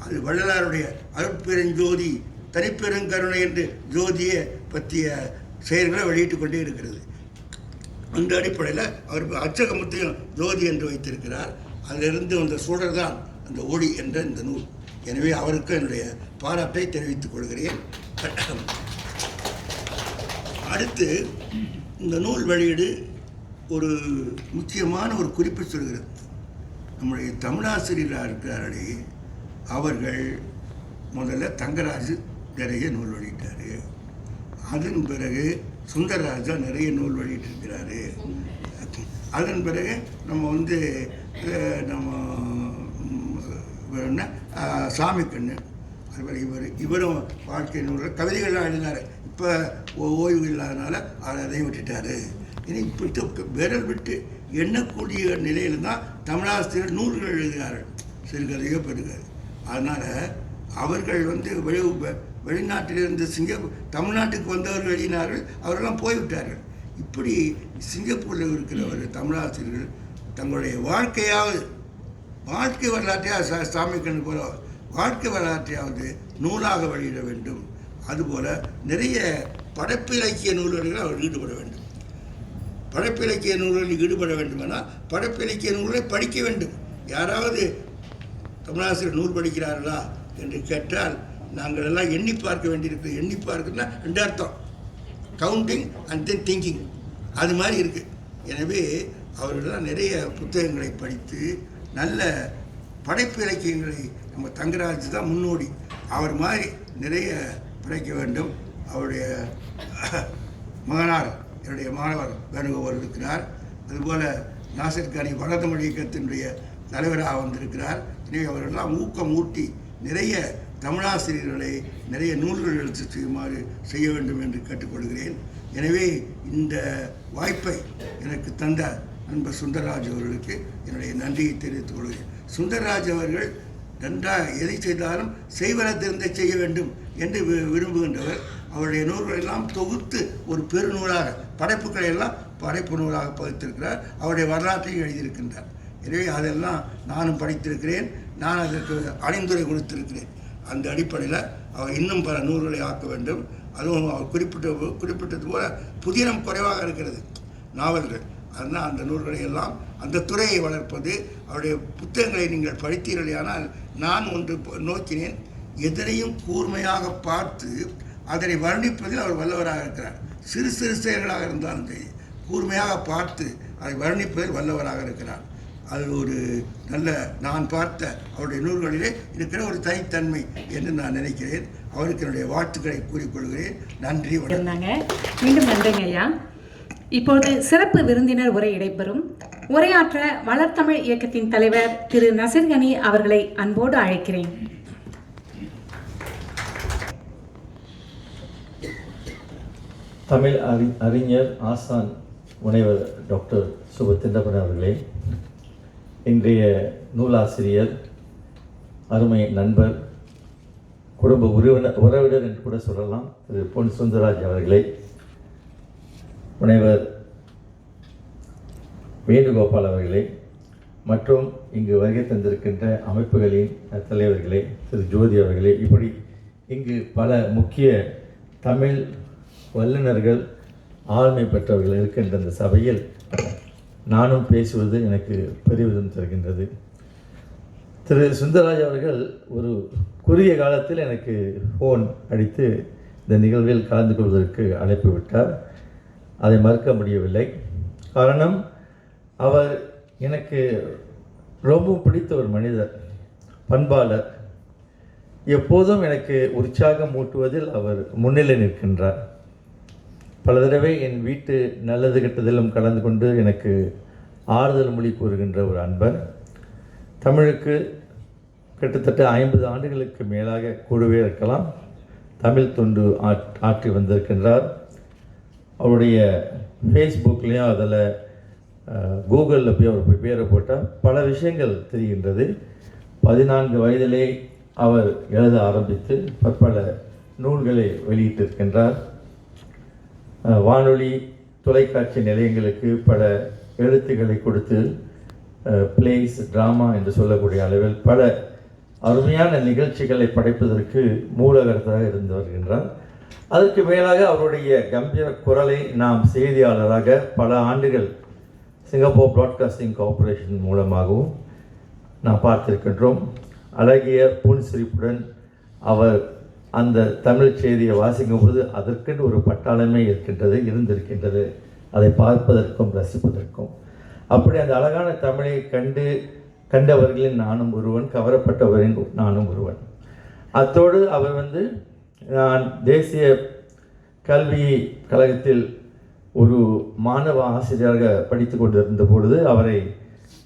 அது வள்ளலாருடைய அருட்பெருஞ்சோதி தனிப்பெருங்கருணை என்று ஜோதியை பற்றிய செயல்களை வெளியிட்டு கொண்டே இருக்கிறது. அந்த அடிப்படையில் அவர் அச்சகமத்தையும் ஜோதி என்று வைத்திருக்கிறார். அதிலிருந்து அந்த சுடர் தான் அந்த ஒளி என்ற இந்த நூல். எனவே அவருக்கு என்னுடைய பாராட்டை தெரிவித்துக் கொள்கிறேன். அடுத்து இந்த நூல் வெளியீடு ஒரு முக்கியமான ஒரு குறிப்பு சொல்கிறது. நம்முடைய தமிழாசிரியராக இருக்கிறார்களே அவர்கள் முதல்ல தங்கராஜு நிறைய நூல் வெளியிட்டார். அதன் பிறகு சுந்தரராஜா நிறைய நூல் வெளியிட்டிருக்கிறாரு. அதன் பிறகு நம்ம வந்து நம்ம சாமி கண்ணு, அதுபோல் இவரும் வாழ்க்கை நூலில் கவிதைகள்லாம் எழுதினார். இப்போ ஓய்வு இல்லாதனால அதை விட்டுட்டார். இனி இப்படி விரல் விட்டு எண்ணக்கூடிய நிலையில் தான் தமிழாசிரியர் நூல்கள் எழுதினார்கள், சிறுகதையோ பெருகதை. அதனால் அவர்கள் வந்து வெளிநாட்டிலிருந்து தமிழ்நாட்டுக்கு வந்தவர்கள் எழுதினார்கள், அவரெல்லாம் போய்விட்டார்கள். இப்படி சிங்கப்பூரில் இருக்கிறவர்கள் தமிழாசிரியர்கள் தங்களுடைய வாழ்க்கை வரலாற்றையாக சாமி கண்ணு போல வாழ்க்கை வரலாற்றையாவது நூலாக வெளியிட வேண்டும். அதுபோல் நிறைய படைப்பு இலக்கிய நூல்களில் அவர் ஈடுபட வேண்டும். படைப்பு இலக்கிய நூல்களில் ஈடுபட வேண்டுமென்றால் படைப்பு இலக்கிய நூல்களை படிக்க வேண்டும். யாராவது தமிழாசிரியர் நூல் படிக்கிறார்களா என்று கேட்டால் நாங்கள் எல்லாம் எண்ணி பார்க்க வேண்டியிருக்கு. எண்ணி பார்க்கணும்னா 2 அர்த்தம், கவுண்டிங் அண்ட் தென் திங்கிங், அது மாதிரி இருக்குது. எனவே அவர்களெல்லாம் நிறைய புத்தகங்களை படித்து நல்ல படைப்பு இலக்கியங்களை, நம்ம தங்கராஜ் தான் முன்னோடி, அவர் மாதிரி நிறைய படைக்க வேண்டும். அவருடைய மகனார் என்னுடைய மாணவர் வேணுகோபால் இருக்கிறார். அதுபோல் நாசர் கானி வடதமிழ் இயக்கத்தினுடைய தலைவராக வந்திருக்கிறார். எனவே அவரெல்லாம் ஊக்கம் ஊட்டி நிறைய தமிழாசிரியர்களை நிறைய நூல்கள் எழுத்து செய்ய வேண்டும் என்று கேட்டுக்கொள்கிறேன். எனவே இந்த வாய்ப்பை எனக்கு தந்த நண்பர் சுந்தரராஜ் அவர்களுக்கு என்னுடைய நன்றியை தெரிவித்துக் கொள்கிறேன். சுந்தரராஜ் அவர்கள் நன்றாக எதை செய்தாலும் செய்வனத்திலிருந்தே செய்ய வேண்டும் என்று விரும்புகின்றவர். அவருடைய நூல்களெல்லாம் தொகுத்து ஒரு பெருநூலாக, படைப்புகளை எல்லாம் படைப்பு நூலாக பகிர்ந்திருக்கிறார். அவருடைய வரலாற்றையும் எழுதியிருக்கின்றார். எனவே அதெல்லாம் நானும் படித்திருக்கிறேன். நான் அதற்கு அணிந்துரை கொடுத்திருக்கிறேன். அந்த அடிப்படையில் அவர் இன்னும் பல நூல்களை ஆக்க வேண்டும். அதுவும் அவர் குறிப்பிட்டது போல புதினம் குறைவாக இருக்கிறது நாவல்கள். அதனால் அந்த நூல்களை எல்லாம், அந்த துறையை வளர்ப்பது, அவருடைய புத்தகங்களை நீங்கள் படித்தீர்களானால், நான் ஒன்று நோக்கினேன், எதனையும் கூர்மையாக பார்த்து அதனை வர்ணிப்பதில் அவர் வல்லவராக இருக்கிறார். சிறு சிறு செயல்களாக இருந்தாலும் சரி, கூர்மையாக பார்த்து அதை வர்ணிப்பதில் வல்லவராக இருக்கிறார். அது ஒரு நல்ல, நான் பார்த்த அவருடைய நூல்களிலே இருக்கிற ஒரு தனித்தன்மை என்று நான் நினைக்கிறேன். அவருக்கு என்னுடைய வாழ்த்துக்களை கூறிக்கொள்கிறேன். நன்றி, வணக்கம். மீண்டும் நன்றிங்க ஐயா. இப்போது சிறப்பு விருந்தினர் உரை இடைபெறும். உரையாற்ற வளர்த்தமிழ் இயக்கத்தின் தலைவர் திரு நசீர் கனி அவர்களை அன்போடு அழைக்கிறேன். தமிழ் அறிஞர் ஆசான் முனைவர் டாக்டர் சுபத்திண்டபன் அவர்களே, இன்றைய நூலாசிரியர், அருமை நண்பர், குடும்ப உறவினர் என்று கூட சொல்லலாம், திரு பொன் சுந்தரராஜ் அவர்களே, முனைவர் வேணுகோபால் அவர்களே, மற்றும் இங்கு வருகை தந்திருக்கின்ற அமைப்புகளின் தலைவர்களே, திரு ஜோதி அவர்களே, இப்படி இங்கு பல முக்கிய தமிழ் வல்லுநர்கள், ஆளுமை பெற்றவர்கள் இருக்கின்ற இந்த சபையில் நானும் பேசுவது எனக்கு பெருமிதம் தருகின்றது. திரு சுந்தரராஜ் அவர்கள் ஒரு குறுகிய காலத்தில் எனக்கு ஃபோன் அடித்து இந்த நிகழ்வில் கலந்து கொள்வதற்கு அழைப்பு விட்டார். அதை மறுக்க முடியவில்லை. காரணம், அவர் எனக்கு ரொம்ப பிடித்த ஒரு மனிதர், பண்பாளர். எப்போதும் எனக்கு உற்சாகம் ஊட்டுவதில் அவர் முன்னிலை நிற்கின்றார். பல தடவை என் வீட்டு நல்லது கெட்டதிலும் கலந்து கொண்டு எனக்கு ஆறுதல் மொழி கூறுகின்ற ஒரு அன்பர். தமிழுக்கு கிட்டத்தட்ட 50 ஆண்டுகளுக்கு மேலாக கூடவே இருக்கலாம் தமிழ் தொண்டு ஆற்றி வந்திருக்கின்றார். அவருடைய ஃபேஸ்புக்லேயும் அதில் கூகுளில் போய் அவர் பேரை போட்டால் பல விஷயங்கள் தெரிகின்றது. 14 வயதிலே அவர் எழுத ஆரம்பித்து பற்பல நூல்களை வெளியிட்டிருக்கின்றார். வானொலி தொலைக்காட்சி நிலையங்களுக்கு பல எழுத்துக்களை கொடுத்து பிளேஸ், ட்ராமா என்று சொல்லக்கூடிய அளவில் பல அருமையான நிகழ்ச்சிகளை படைப்பதற்கு மூலகர்த்தாக இருந்து வருகின்றார். அதற்கு மேலாக அவருடைய கம்பீர குரலை நாம் செய்தியாளராக பல ஆண்டுகள் சிங்கப்பூர் ப்ராட்காஸ்டிங் கார்ப்பரேஷன் மூலமாகவும் நாம் பார்த்திருக்கின்றோம். அழகிய புன்சிரிப்புடன் அவர் அந்த தமிழ் செய்தியை வாசிக்கும் போது அதற்கென்று ஒரு பட்டாளமே இருந்திருக்கின்றது, அதை பார்ப்பதற்கும் ரசிப்பதற்கும். அப்படி அந்த அழகான தமிழை கண்டவர்களில் நானும் ஒருவன், கவரப்பட்டவரின் நானும் ஒருவன். அத்தோடு அவர் நான் தேசிய கல்வி கழகத்தில் ஒரு மாணவ ஆசிரியராக படித்து கொண்டிருந்த பொழுது அவரை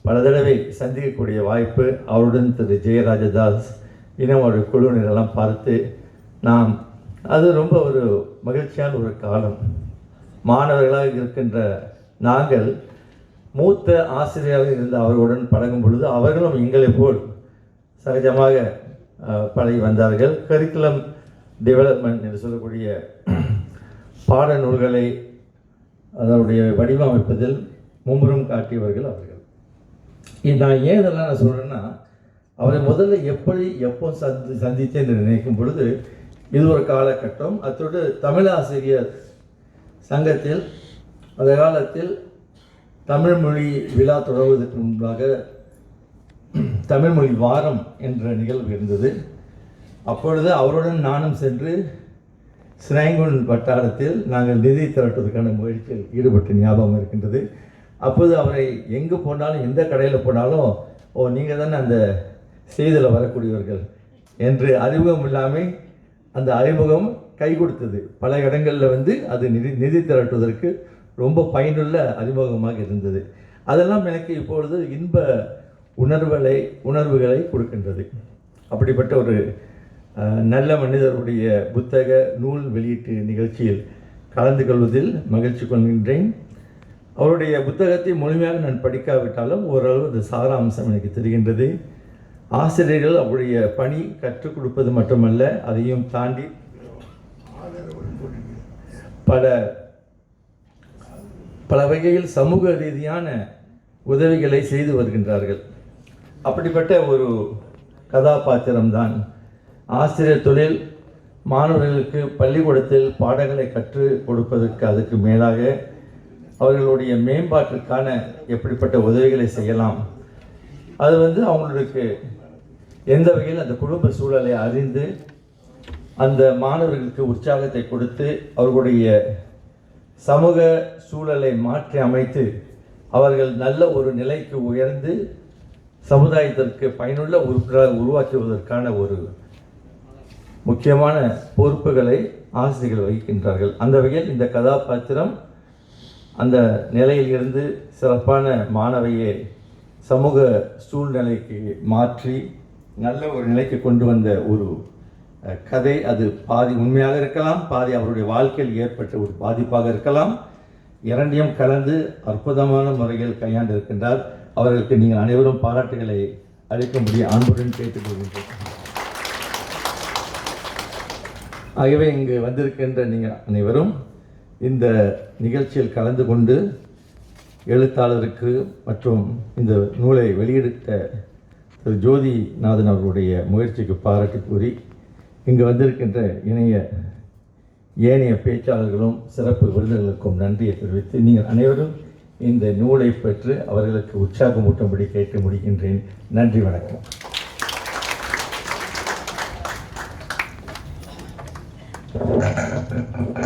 பல தடவை சந்திக்கக்கூடிய வாய்ப்பு, அவருடன் திரு ஜெயராஜதாஸ் இன்னும் ஒரு குழுவினரெல்லாம் பார்த்து அது ரொம்ப ஒரு மகிழ்ச்சியான ஒரு காலம். மாணவர்களாக இருக்கின்ற நாங்கள் மூத்த ஆசிரியராக இருந்த அவர்களுடன் பழகும் பொழுது அவர்களும் எங்களை போல் சகஜமாக பழகி வந்தார்கள். கரிக்குலம் டெவலப்மெண்ட் என்று சொல்லக்கூடிய பாட நூல்களை அதனுடைய வடிவமைப்பதில் மும்முரம் காட்டியவர்கள் அவர்கள். நான் ஏன் இதெல்லாம் நான் சொல்கிறேன்னா, அவரை முதல்ல எப்போ சந்தித்தேன் என்று நினைக்கும் பொழுது இது ஒரு காலகட்டம். அத்தோடு தமிழாசிரியர் சங்கத்தில் அந்த காலத்தில் தமிழ் மொழி விழா தொடங்குவதற்கு முன்பாக தமிழ்மொழி வாரம் என்ற நிகழ்வு இருந்தது. அப்பொழுது அவருடன் நானும் சென்று ஸ்ரேங்கூன் வட்டாரத்தில் நாங்கள் நிதி திரட்டுவதற்கான முயற்சியில் ஈடுபட்ட ஞாபகம் இருக்கின்றது. அப்போது அவரை எங்கே போனாலும் எந்த கடையில் போனாலும், ஓ நீங்கள் தானே அந்த செய்தியில் வரக்கூடியவர்கள் என்று அறிமுகம் இல்லாமல் அந்த அறிமுகம் கை கொடுத்தது. பல இடங்களில் அது நிதி திரட்டுவதற்கு ரொம்ப பயனுள்ள அறிமுகமாக இருந்தது. அதெல்லாம் எனக்கு இப்பொழுது இன்ப உணர்வுகளை கொடுக்கின்றது. அப்படிப்பட்ட ஒரு நல்ல மனிதருடைய புத்தக நூல் வெளியீட்டு நிகழ்ச்சியில் கலந்து கொள்வதில் மகிழ்ச்சி கொள்கின்றேன். அவருடைய புத்தகத்தை முழுமையாக நான் படிக்காவிட்டாலும் ஓரளவு அது சாராம்சம் எனக்கு தெரிகின்றது. ஆசிரியர்கள் அவருடைய பணி கற்றுக் கொடுப்பது மட்டுமல்ல, அதையும் தாண்டி பல வகையில் சமூக ரீதியான உதவிகளை செய்து வருகின்றார்கள். அப்படிப்பட்ட ஒரு கதாபாத்திரம்தான் ஆசிரியர் தொழில். மாணவர்களுக்கு பள்ளிக்கூடத்தில் பாடங்களை கற்றுக் கொடுப்பதற்கு அதுக்கு மேலாக அவர்களுடைய மேம்பாட்டிற்கான எப்படிப்பட்ட உதவிகளை செய்யலாம், அது அவங்களுக்கு எந்த வகையில் அந்த குடும்ப சூழலை அறிந்து அந்த மாணவர்களுக்கு உற்சாகத்தை கொடுத்து அவர்களுடைய சமூக சூழலை மாற்றி அமைத்து அவர்கள் நல்ல ஒரு நிலைக்கு உயர்ந்து சமுதாயத்திற்கு பயனுள்ள உறுப்பினராக உருவாக்குவதற்கான ஒரு முக்கியமான பொறுப்புகளை ஆசிரியர்கள் வகிக்கின்றார்கள். அந்த வகையில் இந்த கதாபாத்திரம் அந்த நிலையில் இருந்து சிறப்பான மாணவியை சமூக சூழ்நிலைக்கு மாற்றி நல்ல ஒரு நிலைக்கு கொண்டு வந்த ஒரு கதை. அது பாதி உண்மையாக இருக்கலாம், பாதி அவருடைய வாழ்க்கையில் ஏற்பட்ட ஒரு பாதிப்பாக இருக்கலாம். இரண்டையும் கலந்து அற்புதமான முறையில் கையாண்டு இருக்கின்றார். அவர்களுக்கு நீங்கள் அனைவரும் பாராட்டுகளை அளிக்கும்படி அன்புடன் கேட்டுக்கொள்கின்றேன். ஆகவே இங்கு வந்திருக்கின்ற நீங்கள் அனைவரும் இந்த நிகழ்ச்சியில் கலந்து கொண்டு எழுத்தாளருக்கு மற்றும் இந்த நூலை வெளியிட்ட திரு ஜோதிநாதன் அவர்களுடைய முயற்சிக்கு பாராட்டு கூறி, இங்கு வந்திருக்கின்ற ஏனைய பேச்சாளர்களும் சிறப்பு விருந்தினர்களுக்கும் நன்றியை தெரிவித்து நீங்கள் அனைவரும் இந்த நூலை பெற்று அவர்களுக்கு உற்சாகமூட்டும்படி கேட்டு முடிக்கின்றேன். நன்றி, வணக்கம்.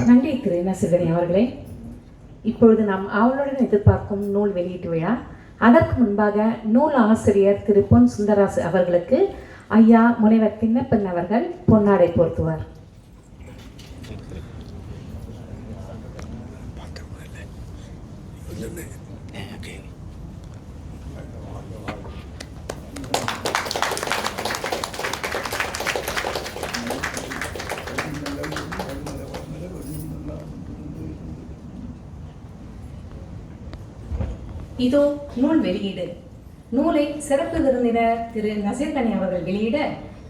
நன்றி திரு நசிகனி அவர்களே. இப்பொழுது நாம் அவளுடன் எதிர்பார்க்கும் நூல் வெளியீட்டு விழா. அதற்கு முன்பாக நூல் ஆசிரியர் திரு பொன் சுந்தராசு அவர்களுக்கு ஐயா முனைவர் திண்ணப்பன் அவர்கள் பொன்னாடை போர்த்துவார். இதோ நூல் வெளியீடு. நூலை சிறப்பு விருந்தினர் திரு நசீர்கனி அவர்கள் வெளியிட,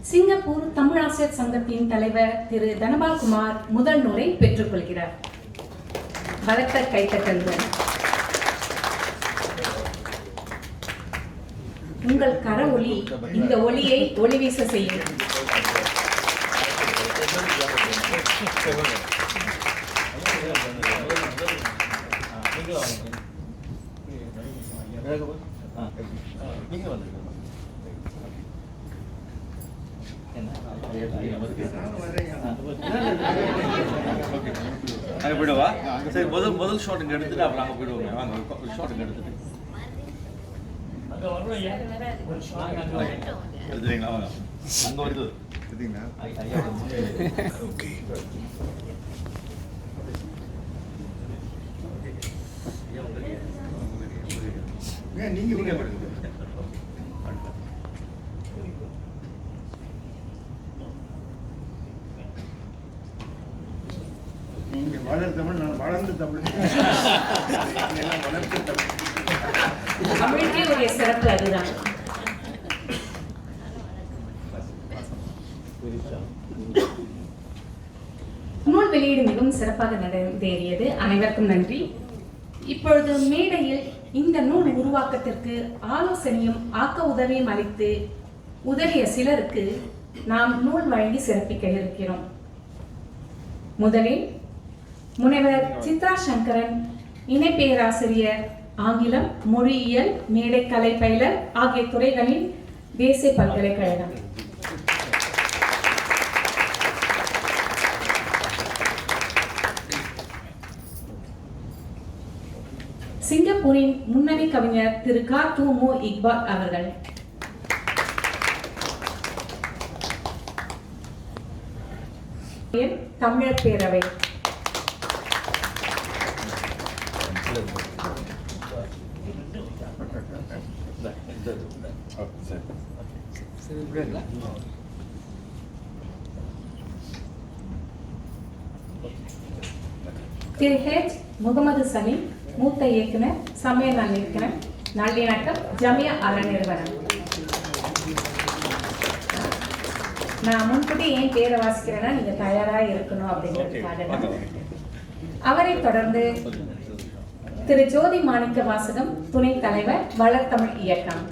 சிங்கப்பூர் தமிழாசிரியர் சங்கத்தின் தலைவர் திரு தனபால் குமார் முதல் நூலை பெற்றுக்கொள்கிறார். பலத்த கைத்தட்டல்கள். உங்கள் கர ஒளி இந்த ஒளியை ஒளி வீச செய்யும். அங்கே போயிடுவா. சரி, முதல் ஷாட் இங்கே எடுத்துட்டு அப்புறம் அங்கே போயிடுவோங்க. வாங்க, ஷாட் இங்கே எடுத்துட்டு எடுத்துறீங்களா? வாங்க, அங்கே வந்து ஓகே. நீங்க வளர்ந்த தமிழ், நான் வளர்ந்த தமிழ். தமிழுக்கே ஒரு சிறப்பு அதுதான். நூல் வெளியீடு மிகவும் சிறப்பாக நடந்தேறியது. அனைவருக்கும் நன்றி. இப்பொழுது மேடையில் இந்த நூல் உருவாக்கத்திற்கு ஆலோசனையும் ஆக்க உதவியும் அளித்து உதவிய சிலருக்கு நாம் நூல் வழங்கி சிறப்பிக்க இருக்கிறோம். முதலில் முனைவர் சித்ரா சங்கரன், இணை பேராசிரியர், ஆங்கிலம், மொழியியல், மேடைக்கலை பயிலர் ஆகிய துறைகளில் தேசிய பல்கலைக்கழகம். சிங்கப்பூரின் முன்னணி கவிஞர் திரு கா.து.மு. இக்பால் அவர்கள். தமிழர் பேரவை. திரு ஹெச். முகமது சலீம், மூத்த இயக்குனர், சமய நல்லிணக்கம், ஜமியா அறநிறுவனம். நான் முன்கூட்டி ஏன் பேரை வாசிக்கிறேன்னா நீங்க தயாரா இருக்கணும் அப்படிங்கிறதுக்காக. அவரை தொடர்ந்து திரு ஜோதி மாணிக்க வாசகம், துணைத் தலைவர், வளர்த்தமிழ் இயக்கம்.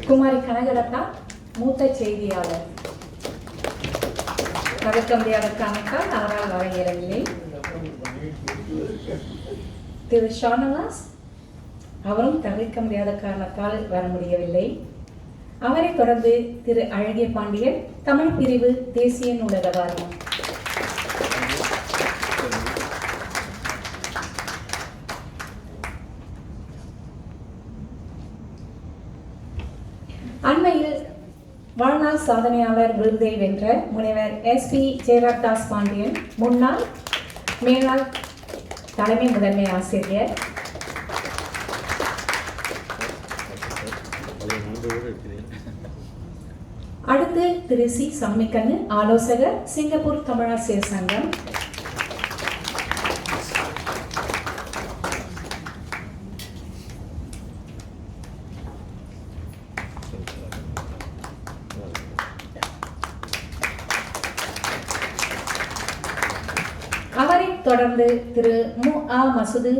குமாரி கனகரத்னா, மூத்த செய்தியாளர். தவிர்க்க முடியாத காரணத்தால் அவரால் வர இயலவில்லை. திரு ஷானவாஸ், அவரும் தவிர்க்க முடியாத காரணத்தால் வர முடியவில்லை. அவரை தொடர்ந்து திரு அழகிய பாண்டியன், தமிழ் பிரிவு, தேசிய நூலக வாரியம். அண்மையில் வாழ்நாள் சாதனையாளர் விருதை வென்ற முனைவர் S.P. ஜெயராஜ் பாண்டியன், முன்னாள் மேலாள் தலைமை முதன்மை ஆசிரியர். அடுத்து திரு சி. சம்மிக்கண்ணு, ஆலோசகர், சிங்கப்பூர் தமிழாசிரியர் சங்கம். அவரை தொடர்ந்து திரு மு. ஆ. மசூது,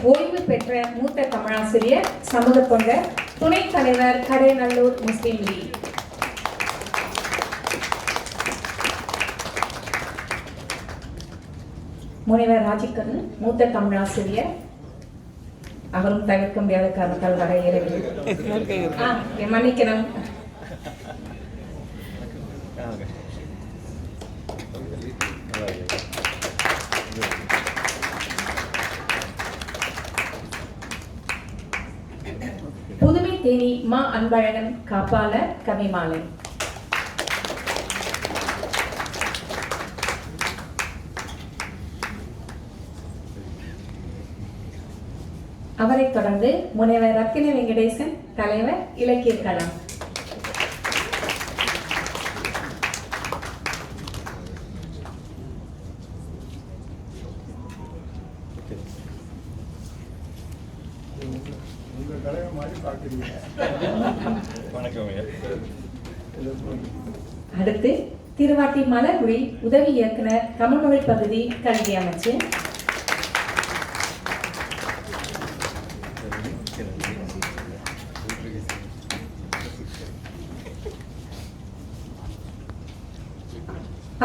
ஓய்வு பெற்ற மூத்த தமிழாசிரியர், சமூக தொண்டர், துணைத் தலைவர், கடைநல்லூர் முஸ்லிம் லீக். முனைவர் ராஜிகண்ணு, மூத்த தமிழாசிரியர், அவரும் தவிர்க்க முடியாத காரணத்தால் வர இயலவில்லை. மன்னிக்கணும். புதுமை தேனி மா. அன்பழகன், காப்பாளர், கவிமாலை. அவரை தொடர்ந்து முனைவர் ரத்தின வெங்கடேசன், தலைவர், இலக்கிய களம். அடுத்து திருவாட்டி மலர்மொழி, உதவி இயக்குனர், தமிழ்மொழி பகுதி, கல்வி அமைச்சு.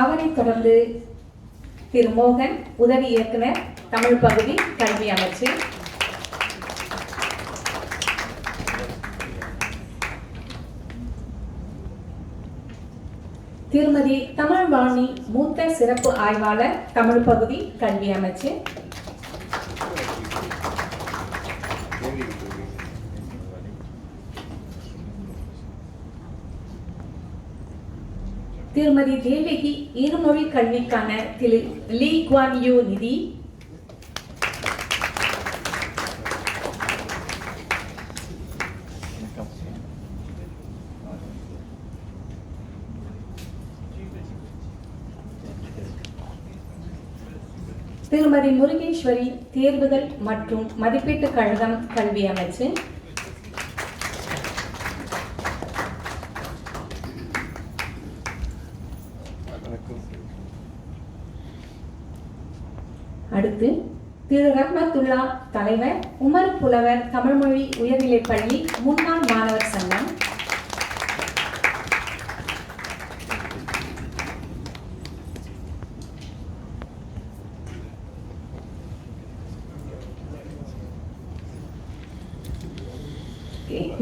அவரை தொடர்ந்து திரு மோகன், உதவி இயக்குனர், தமிழ் பகுதி, கல்வி அமைச்சு. திருமதி தமிழ்வாணி, மூத்த சிறப்பு ஆய்வாளர், தமிழ் பகுதி, கல்வி அமைச்சு. திருமதி தேவகி, இருமொழி கல்விக்கான திரு லீ குவான் யூ நிதி. திருமதி முருகேஸ்வரி, தேர்வுகள் மற்றும் மதிப்பீட்டு கழகம், கல்வி அமைச்சு. அடுத்து திரு ரஹ்மத்துல்லா, தலைவர், உமர் புலவர் தமிழ்மொழி உயர்நிலைப் பள்ளி, முன்னாள் மாணவர் சங்கம்.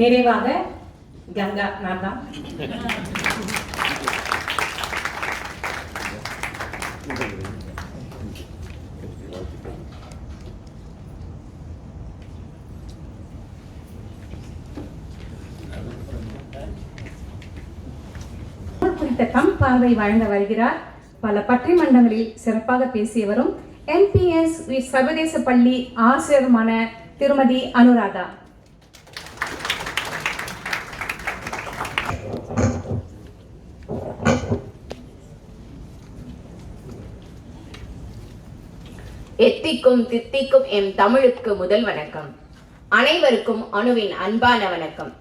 நிறைவாக கங்கா நான் தான். குறித்த தம் பார்வை வழங்க வருகிறார். பல பட்டிமன்றங்களில் சிறப்பாக பேசியவரும் NPS சர்வதேச பள்ளி ஆசிரியருமான திருமதி அனுராதா. எத்திக்கும் தித்திக்கும் எம் தமிழுக்கு முதல் வணக்கம். அனைவருக்கும் அணுவின் அன்பான வணக்கம்.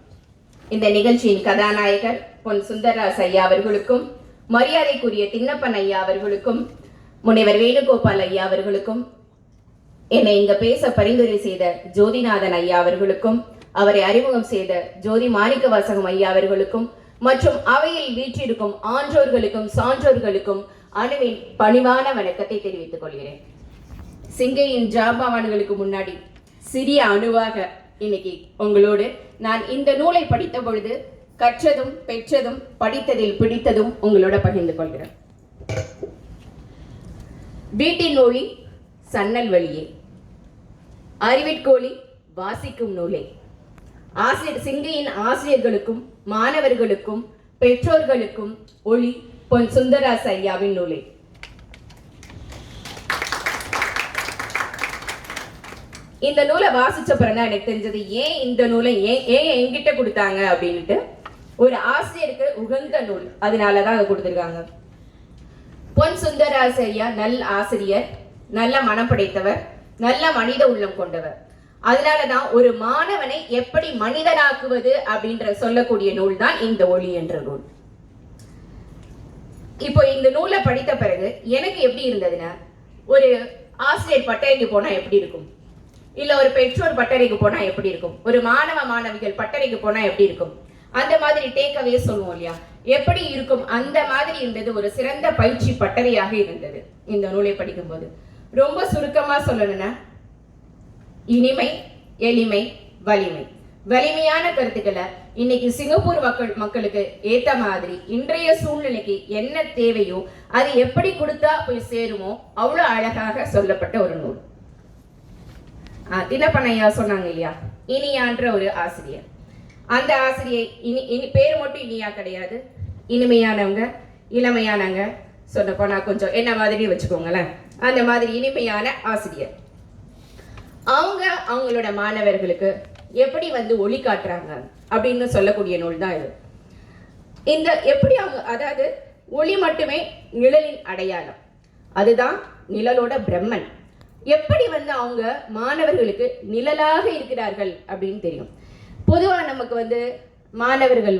இந்த நிகழ்ச்சியின் கதாநாயகர் பொன் சுந்தரராஜ் ஐயா அவர்களுக்கும், மரியாதைக்குரிய திண்ணப்பன் ஐயா அவர்களுக்கும், முனைவர் வேணுகோபால் ஐயா அவர்களுக்கும், என்னை இங்க பேச பரிந்துரை செய்த ஜோதிநாதன் ஐயா அவர்களுக்கும், அவரை அறிமுகம் செய்த ஜோதி மாணிக்கவாசகம் ஐயா அவர்களுக்கும், மற்றும் அவையில் வீற்றிருக்கும் ஆன்றோர்களுக்கும் சான்றோர்களுக்கும் அணுவின் பணிவான வணக்கத்தை தெரிவித்துக் கொள்கிறேன். சிங்கையின் ஜாபாவான்களுக்கு முன்னாடி சிறிய அணுவாக இன்னைக்கு உங்களோடு நான் இந்த நூலை படித்த பொழுது கற்றதும் பெற்றதும் படித்ததில் பிடித்ததும் உங்களோட பகிர்ந்து கொள்கிறேன். வீட்டின் ஒளி சன்னல் வழியே, அறிவிற்கோழி வாசிக்கும் நூலை. சிங்கையின் ஆசிரியர்களுக்கும் மாணவர்களுக்கும் பெற்றோர்களுக்கும் ஒளி பொன் சுந்தரராஜ் ஐயாவின் நூலை. இந்த நூலை வாசிச்ச பிறகுதான் எனக்கு தெரிஞ்சது ஏன் இந்த நூலை ஏன் என்கிட்ட கொடுத்தாங்க அப்படின்ட்டு. ஒரு ஆசிரியருக்கு உகந்த நூல், அதனாலதான் அதை கொடுத்துருக்காங்க. பொன் சுந்தரராஜ் ஐயா நல்ல ஆசிரியர், நல்ல மனம் படைத்தவர், நல்ல மனித உள்ளம் கொண்டவர். அதனாலதான் ஒரு மாணவனை எப்படி மனிதனாக்குவது அப்படின்ற சொல்லக்கூடிய நூல் தான் இந்த ஒளி என்ற நூல். இப்போ இந்த நூலை படித்த பிறகு எனக்கு எப்படி இருந்ததுன்னா, ஒரு ஆசிரியர் பட்டறைக்கு போனா எப்படி இருக்கும், இல்ல ஒரு பெற்றோர் பட்டறைக்கு போனா எப்படி இருக்கும், ஒரு மாணவ மாணவிகள் பட்டறைக்கு போனா எப்படி இருக்கும், அந்த மாதிரி டேக்அவே சொல்லுவோம் இல்லையா, எப்படி இருக்கும் அந்த மாதிரி இருந்தது. ஒரு சிறந்த பயிற்சி பட்டறையாக இருந்தது இந்த நூலை படிக்கும்போது. ரொம்ப சுருக்கமா சொல்லணும்னா, இனிமை, எளிமை, வலிமை, வலிமையான கருத்துக்களை இன்னைக்கு சிங்கப்பூர் மக்களுக்கு ஏத்த மாதிரி இன்றைய சூழ்நிலைக்கு என்ன தேவையோ அது எப்படி கொடுத்தா போய் சேருமோ அவ்வளவு அழகாக சொல்லப்பட்ட ஒரு நூல். தினப்பன் ஐயா சொன்னாங்க இல்லையா, இனியான்ற ஒரு ஆசிரியர். அந்த ஆசிரியை பேர் மட்டும் இனியா கிடையாது, இனிமையானவங்க, இளமையானவங்க. சொன்ன போனா கொஞ்சம் என்ன மாதிரி வச்சுக்கோங்களேன், அந்த மாதிரி இனிமையான ஆசிரியர். அவங்களோட மாணவர்களுக்கு எப்படி ஒளி காட்டுறாங்க அப்படின்னு சொல்லக்கூடிய நூல் தான் இது. இந்த எப்படி அவங்க, அதாவது ஒளி மட்டுமே நிழலின் அடையாளம், அதுதான் நிழலோட பிரம்மன். எப்படி அவங்க மாணவர்களுக்கு நிழலாக இருக்கிறார்கள் அப்படின்னு தெரியும். பொதுவா நமக்கு மாணவர்கள்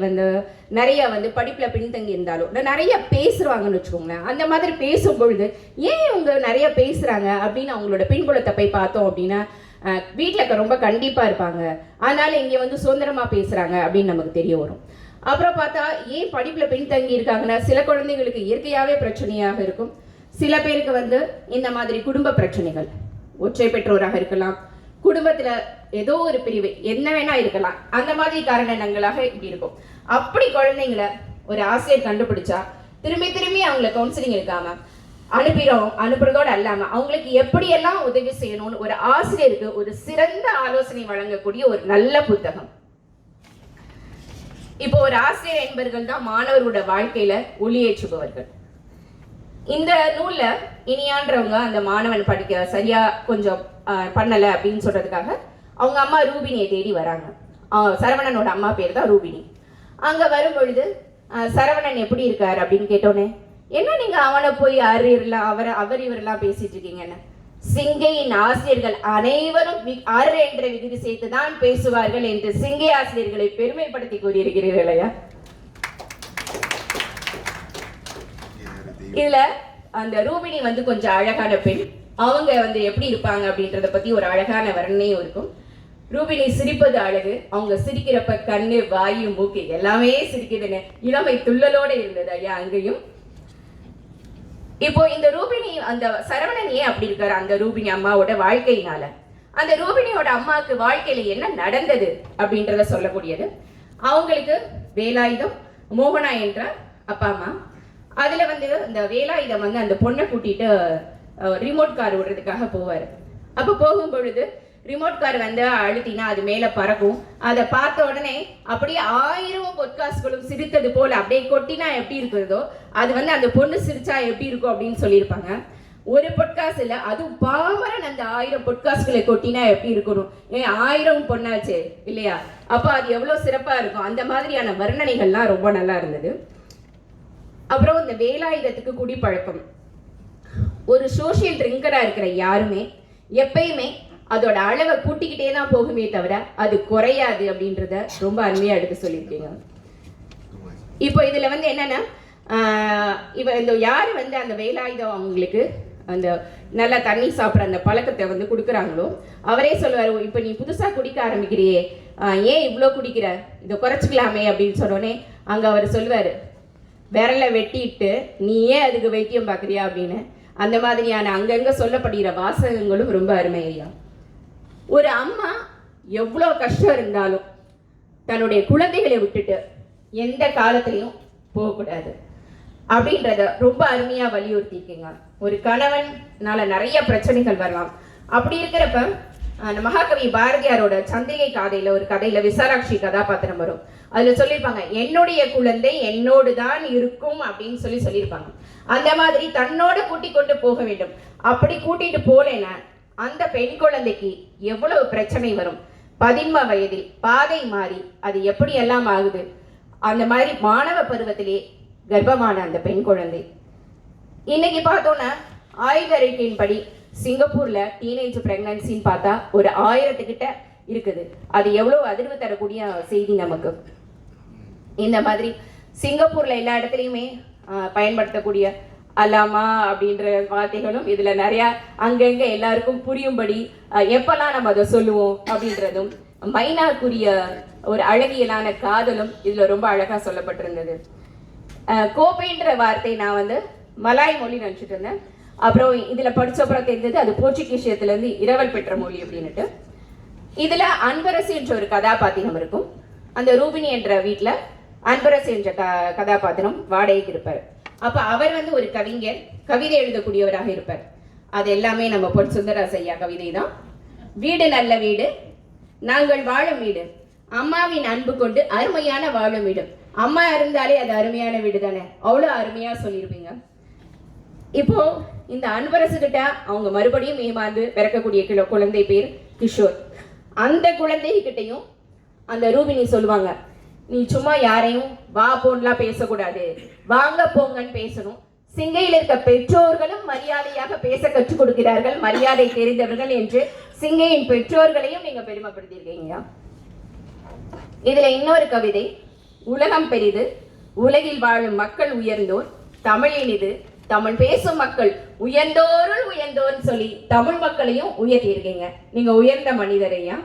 நிறைய படிப்புல பின்தங்கி இருந்தாலும் நிறைய பேசுறாங்கன்னு வச்சுக்கோங்களேன். அந்த மாதிரி பேசும் பொழுது ஏன் இவங்க நிறைய பேசுறாங்க அப்படின்னு அவங்களோட பின்புலத்தை போய் பார்த்தோம் அப்படின்னா, வீட்டில் ரொம்ப கண்டிப்பா இருப்பாங்க, அதனால இங்க சுதந்திரமா பேசுறாங்க அப்படின்னு நமக்கு தெரிய வரும். அப்புறம் பார்த்தா ஏன் படிப்புல பின்தங்கி இருக்காங்கன்னா, சில குழந்தைங்களுக்கு இயற்கையாவே பிரச்சனையாக இருக்கும், சில பேருக்கு இந்த மாதிரி குடும்ப பிரச்சனைகள், ஒற்றை பெற்றோராக இருக்கலாம், குடும்பத்துல ஏதோ ஒரு பிரிவு என்ன வேணா இருக்கலாம், அந்த மாதிரி காரணங்களாக இப்படி இருக்கும். அப்படி குழந்தைங்களை ஒரு ஆசிரியர் கண்டுபிடிச்சா திரும்பி திரும்பி அவங்களை கவுன்சிலிங் இருக்காம அனுப்புறதோடு அல்லாம அவங்களுக்கு எப்படியெல்லாம் உதவி செய்யணும்னு ஒரு ஆசிரியருக்கு ஒரு சிறந்த ஆலோசனை வழங்கக்கூடிய ஒரு நல்ல புத்தகம். இப்போ ஒரு ஆசிரியர் என்பவர்கள் தான் மாணவர்களோட வாழ்க்கையில ஒளியேற்றுபவர்கள். இந்த நூல்ல இனியான்றவங்க அந்த மாணவன் படிக்க சரியா கொஞ்சம் பண்ணல அப்படின்னு சொல்றதுக்காக அவங்க அம்மா ரூபினியை தேடி வராங்க. சரவணனோட அம்மா பேர் தான் ரூபினி. அங்க வரும் பொழுது சரவணன் எப்படி இருக்காரு அப்படின்னு கேட்டோன்னே, என்ன நீங்க அவனை போய் அவர் இவரெல்லாம் பேசிட்டு இருக்கீங்கன்னு, சிங்கையின் ஆசிரியர்கள் அனைவரும் 6 என்ற விகுதி சேர்த்துதான் பேசுவார்கள் என்று சிங்கை ஆசிரியர்களை பெருமைப்படுத்தி கூறியிருக்கிறீர்கள் இல்லையா. இதுல அந்த ரூபினி கொஞ்சம் அழகான பெண். அவங்க எப்படி இருப்பாங்க அப்படின்றத பத்தி ஒரு அழகான வர்ணனையும் இருக்கும். ரூபினி சிரிப்பது அழகு, அவங்க சிரிக்கிறப்ப கண்ணு, வாயு, மூக்கு எல்லாமே சிரிக்குதுன்னு இளமை துள்ளலோட இருந்தது ஐயா அங்கேயும். இப்போ இந்த ரூபினி, அந்த சரவணன் ஏன் அப்படி இருக்காரு அந்த ரூபினி அம்மாவோட வாழ்க்கையினால, அந்த ரூபினியோட அம்மாவுக்கு வாழ்க்கையில என்ன நடந்தது அப்படின்றத சொல்லக்கூடியது. அவங்களுக்கு வேலாயுதம், மோகனா என்ற அப்பா அம்மா. அதில் வந்து இந்த வேலாயுதம் வந்து அந்த பொண்ணை கூட்டிகிட்டு ரிமோட் கார் விடுறதுக்காக போவார். அப்போ போகும் பொழுது ரிமோட் கார் வந்து அழுத்தினா அது மேலே பறக்கும். அதை பார்த்த உடனே அப்படியே 1000 பொற்காசுகளும் சிரித்தது போல் அப்படியே கொட்டினா எப்படி இருக்கிறதோ அது வந்து அந்த பொண்ணு சிரிச்சா எப்படி இருக்கும் அப்படின்னு சொல்லியிருப்பாங்க. ஒரு பொற்காசு இல்லை, அதுவும் பாமரன் அந்த 1000 பொற்காசுகளை கொட்டினா எப்படி இருக்கணும், 1000 பொண்ணாச்சு இல்லையா? அப்போ அது எவ்வளோ சிறப்பாக இருக்கும். அந்த மாதிரியான வர்ணனைகள்லாம் ரொம்ப நல்லா இருந்தது. அப்புறம் இந்த வேலாயுதத்துக்கு குடிப்பழக்கம். ஒரு சோஷியல் ட்ரிங்கராக இருக்கிற யாருமே எப்பயுமே அதோட அளவை கூட்டிக்கிட்டே தான் போகுமே தவிர அது குறையாது அப்படின்றத ரொம்ப அருமையாக எடுத்து சொல்லியிருக்கீங்க. இப்போ இதில் வந்து என்னன்னா இந்த யார் வந்து அந்த வேலாயுதம் அவங்களுக்கு அந்த நல்லா தண்ணி சாப்பிட்ற அந்த பழக்கத்தை வந்து கொடுக்குறாங்களோ அவரே சொல்லுவார், இப்போ நீ புதுசாக குடிக்க ஆரம்பிக்கிறியே, ஏன் இவ்வளோ குடிக்கிற, இதை குறைச்சிக்கலாமே அப்படின்னு சொன்னோடனே அங்கே அவர் சொல்லுவார், விரலை வெட்டிட்டு நீ ஏன் அதுக்கு வைத்தியம் பார்க்குறியா அப்படின்னு. அந்த மாதிரியான அங்கங்கே சொல்லப்படுகிற வாசகங்களும் ரொம்ப அருமையா. ஒரு அம்மா எவ்வளோ கஷ்டம் இருந்தாலும் தன்னுடைய குழந்தைகளை விட்டுட்டு எந்த காலத்திலையும் போகக்கூடாது அப்படின்றத ரொம்ப அருமையாக வலியுறுத்திருக்கீங்க. ஒரு கணவனால நிறைய பிரச்சனைகள் வரலாம். அப்படி இருக்கிறப்ப அந்த மகாகவி பாரதியாரோட சந்திரிகை கதையில ஒரு கதையில விசாலாட்சி கதாபாத்திரம் வரும். அதுல சொல்லியிருப்பாங்க, என்னுடைய குழந்தை என்னோடு தான் இருக்கும் அப்படின்னு சொல்லியிருப்பாங்க. அந்த மாதிரி தன்னோட கூட்டி கொண்டு போக வேண்டும். அப்படி கூட்டிட்டு போலேன்னா அந்த பெண் குழந்தைக்கு எவ்வளவு பிரச்சனை வரும். 13 வயதில் பாதை மாறி அது எப்படி எல்லாம் ஆகுது. அந்த மாதிரி மாணவ பருவத்திலே கர்ப்பமான அந்த பெண் குழந்தை இன்னைக்கு பார்த்தோன்னா ஆய்வறிக்கையின்படி சிங்கப்பூர்ல டீனேஜ் பிரெக்னன்சின்னு பார்த்தா ஒரு 1000 கிட்ட இருக்குது. அது எவ்வளோ அதிர்வு தரக்கூடிய செய்தி நமக்கு. இந்த மாதிரி சிங்கப்பூர்ல எல்லா இடத்துலையுமே பயன்படுத்தக்கூடிய அல்லாமா அப்படின்ற வார்த்தைகளும் இதுல நிறைய அங்கங்க எல்லாருக்கும் புரியும்படி எப்பெல்லாம் நம்ம அதை சொல்லுவோம் அப்படின்றதும், மைனாக்குரிய ஒரு அழகியலான காதலும் இதுல ரொம்ப அழகா சொல்லப்பட்டிருந்தது. கோப்பைன்ற வார்த்தை நான் வந்து மலாய் மொழி நினச்சிட்டு இருந்தேன். அப்புறம் இதில் படித்தப்புறம் தெரிஞ்சது அது போர்ச்சுகீசியத்துலேருந்து இரவல் பெற்ற மொழி அப்படின்னுட்டு. இதில் அன்பரசு என்ற ஒரு கதாபாத்திரம் இருக்கும். அந்த ரூபினி என்ற வீட்டில் அன்பரசு என்ற கதாபாத்திரம் வாடகைக்கு இருப்பார். அப்போ அவர் வந்து ஒரு கவிஞர், கவிதை எழுதக்கூடியவராக இருப்பார். அது எல்லாமே நம்ம பொன் சுந்தரராஜ் ஐயா கவிதை தான். வீடு நல்ல வீடு, நாங்கள் வாழும் வீடு, அம்மாவின் அன்பு கொண்டு அருமையான வாழும் வீடு. அம்மா இருந்தாலே அது அருமையான வீடு தானே, அவ்வளோ அருமையா சொல்லியிருப்பீங்க. இப்போ இந்த அன்பரசு கிட்ட அவங்க மறுபடியும் ஏமாந்து பிறக்கக்கூடிய குழந்தை பேர் கிஷோர். அந்த குழந்தைகிட்டையும் அந்த ரூபினி சொல்லுவாங்க, நீ சும்மா யாரையும் வா போன்லாம் பேசக்கூடாது, வாங்க போங்கன்னு பேசணும். சிங்கையில் இருக்க பெற்றோர்களும் மரியாதையாக பேச கற்றுக் கொடுக்கிறார்கள், மரியாதை தெரிந்தவர்கள் என்று சிங்கையின் பெற்றோர்களையும் நீங்க பெருமைப்படுத்தியிருக்கீங்க. இதுல இன்னொரு கவிதை, உலகம் பெரிது, உலகில் வாழும் மக்கள் உயர்ந்தோர், தமிழில் இது தமிழ் பேசும் மக்கள் உயர்ந்தோருள் உயர்ந்தோர்னு சொல்லி தமிழ் மக்களையும் உயர்த்தியிருக்கீங்க. நீங்க உயர்ந்த மனிதரையா.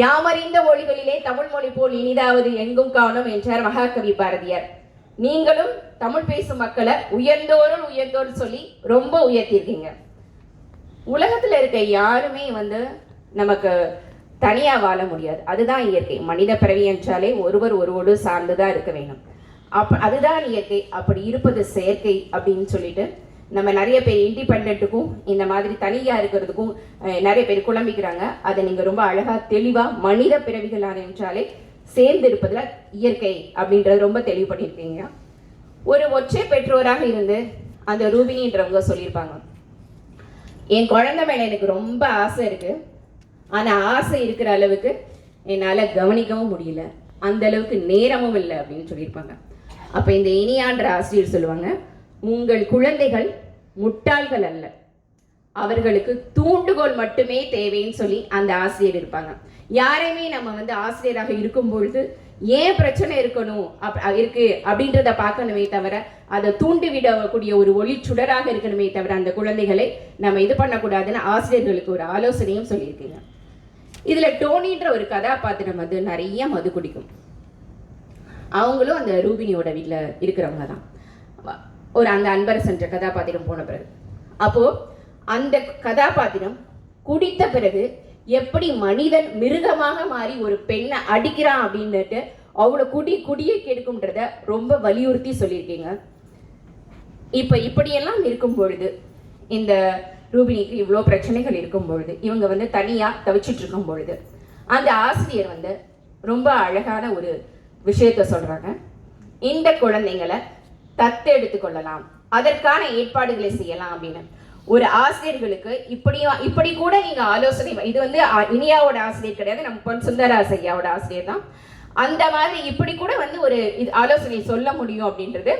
யாமறிந்த ஒளிகளிலே தமிழ் மொழி போல் இனிதாவது எங்கும் காணும் என்றார் மகாகவி பாரதியார். நீங்களும் தமிழ் பேசும் மக்களை உயர்ந்தோருள் உயர்ந்தோர் சொல்லி ரொம்ப உயர்த்தியிருக்கீங்க. உலகத்துல இருக்க யாருமே வந்து நமக்கு தனியா வாழ முடியாது, அதுதான் இயற்கை. மனித பிறவி என்றாலே ஒருவர் ஒருவோடு சார்ந்துதான் இருக்க வேண்டும். அதுதான் இயற்கை. அப்படி இருப்பது செயற்கை அப்படின்னு சொல்லிட்டு நம்ம நிறைய பேர் இண்டிபெண்ட்டுக்கும் இந்த மாதிரி தனியா இருக்கிறதுக்கும் நிறைய பேர் குழம்பிக்கிறாங்க. அதை நீங்க ரொம்ப அழகா தெளிவா மனித பிறவிகளான என்றாலே சேர்ந்து இருப்பதுல இயற்கை அப்படின்றது ரொம்ப தெளிவு பண்ணியிருக்கீங்க. ஒரு ஒற்றை பெற்றோராக இருந்து அந்த ரூபினின்றவங்க சொல்லியிருப்பாங்க, என் குழந்தை மேல எனக்கு ரொம்ப ஆசை இருக்கு, ஆனா ஆசை இருக்கிற அளவுக்கு என்னால கவனிக்கவும் முடியல, அந்த அளவுக்கு நேரமும் இல்லை அப்படின்னு சொல்லியிருப்பாங்க. அப்ப இந்த இனியான்ற ஆசிரியர் சொல்லுவாங்க, உங்கள் குழந்தைகள் முட்டாள்கள் அல்ல, அவர்களுக்கு தூண்டுகோல் மட்டுமே தேவைன்னு சொல்லி அந்த ஆசிரியர் இருப்பாங்க. யாரையுமே நம்ம வந்து ஆசிரியராக இருக்கும் பொழுது ஏன் பிரச்சனை இருக்கணும் இருக்கு அப்படின்றத பார்க்கணுமே தவிர அதை தூண்டிவிடக்கூடிய ஒரு ஒளி சுடராக இருக்கணுமே தவிர அந்த குழந்தைகளை நம்ம இது பண்ணக்கூடாதுன்னு ஆசிரியர்களுக்கு ஒரு ஆலோசனையும் சொல்லியிருக்கீங்க. இதுல டோனின்ற ஒரு கதாபாத்திரம் வந்து நிறைய மது குடிக்கும். அவங்களும் அந்த ரூபினியோட வீட்டில் இருக்கிறவங்க தான். ஒரு அந்த அன்பரசு என்ற கதாபாத்திரம் போன பிறகு அப்போ அந்த கதாபாத்திரம் குடித்த பிறகு எப்படி மனிதன் மிருகமாக மாறி ஒரு பெண்ணை அடிக்கிறான் அப்படின்னுட்டு அவ்வளோ குடியை கெடுக்கும்ன்றத ரொம்ப வலியுறுத்தி சொல்லியிருக்கீங்க. இப்போ இப்படியெல்லாம் இருக்கும் பொழுது, இந்த ரூபினிக்கு இவ்வளோ பிரச்சனைகள் இருக்கும் பொழுது, இவங்க வந்து தனியாக தவிச்சிட்டு இருக்கும் பொழுது, அந்த ஆசிரியர் வந்து ரொம்ப அழகான ஒரு விஷயத்த சொல்கிறாங்க. இந்த குழந்தைங்களை தத்தெடுத்து கொள்ளலாம், அதற்கான ஏற்பாடுகளை செய்யலாம் அப்படின்னு. ஒரு ஆசிரியர்களுக்கு இப்படி கூட நீங்க ஆலோசனை, இது வந்து இனியாவோட ஆசிரியர் கிடையாது, நம்ம பொன் சுந்தரராஜ் ஐயாவோட ஆசிரியர் தான். அந்த மாதிரி இப்படி கூட வந்து ஒரு ஆலோசனை சொல்ல முடியும் அப்படின்றது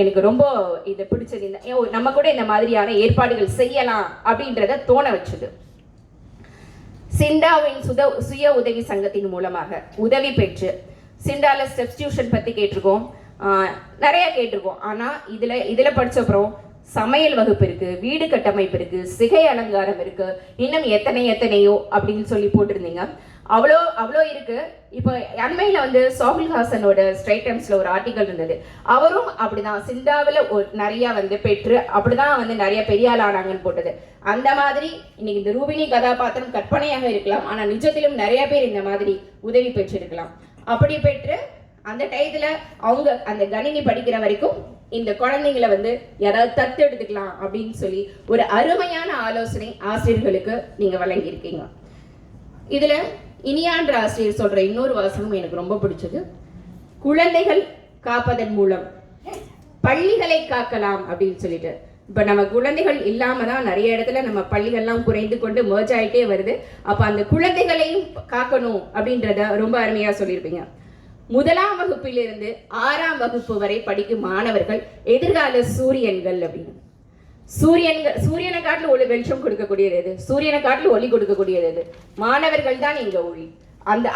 எனக்கு ரொம்ப இது பிடிச்சது. நம்ம கூட இந்த மாதிரியான ஏற்பாடுகள் செய்யலாம் அப்படின்றத தோண வச்சுது. சிண்டாவின் சுய உதவி சங்கத்தின் மூலமாக உதவி பெற்று சிண்டால சப்ஸ்டியூஷன் பத்தி கேட்டிருக்கோம், நிறைய கேட்டிருக்கோம். ஆனா இதுல படிச்ச அப்புறம் சமையல் வகுப்பு இருக்கு, வீடு கட்டமைப்பு இருக்கு, சிகை அலங்காரம் இருக்கு, இன்னும் எத்தனையோ அப்படின்னு சொல்லி போட்டிருந்தீங்க. அவ்வளோ இருக்கு. இப்போ அண்மையில வந்து சோஹில் ஹாசனோட ஸ்ட்ரைட் டைம்ஸ்ல ஒரு ஆர்டிகல் இருந்தது. அவரும் அப்படிதான் சிண்டாவில் நிறைய வந்து பெற்று அப்படிதான் வந்து நிறைய பெரிய ஆள் ஆனாங்கன்னு போட்டது. அந்த மாதிரி இன்னைக்கு இந்த ரூபினி கதாபாத்திரம் கற்பனையாக இருக்கலாம், ஆனா நிஜத்திலும் நிறைய பேர் இந்த மாதிரி உதவி பெற்றிருக்கலாம். அப்படி பெற்று அந்த டயத்துல அவங்க அந்த கணினி படிக்கிற வரைக்கும் இந்த குழந்தைங்களை வந்து யாராவது தத்து எடுத்துக்கலாம் அப்படின்னு சொல்லி ஒரு அருமையான ஆலோசனை ஆசிரியர்களுக்கு நீங்க வழங்கியிருக்கீங்க. இதுல இனியான்ற ஆசிரியர் சொல்ற இன்னொரு வாசகம் எனக்கு ரொம்ப பிடிச்சது. குழந்தைகள் காப்பதன் மூலம் பள்ளிகளை காக்கலாம் அப்படின்னு சொல்லிட்டு. இப்ப நம்ம குழந்தைகள் இல்லாம தான் நிறைய இடத்துல நம்ம பள்ளிகள்லாம் குறைந்து கொண்டு மர்ஜ் ஆயிட்டே வருது. அப்ப அந்த குழந்தைகளையும் காக்கணும் அப்படின்றத ரொம்ப அருமையா சொல்லியிருப்பீங்க. 1ஆம் வகுப்பிலிருந்து 6ஆம் வகுப்பு வரை படிக்கும் மாணவர்கள் எதிர்கால சூரியன்கள் அப்படின்னு. சூரியனை காட்டில் ஒளி வெளிச்சம் கொடுக்கக்கூடியது எது? சூரியனை காட்டில் ஒளி கொடுக்கக்கூடியது எது? மாணவர்கள் தான் இங்க ஒளி. அந்த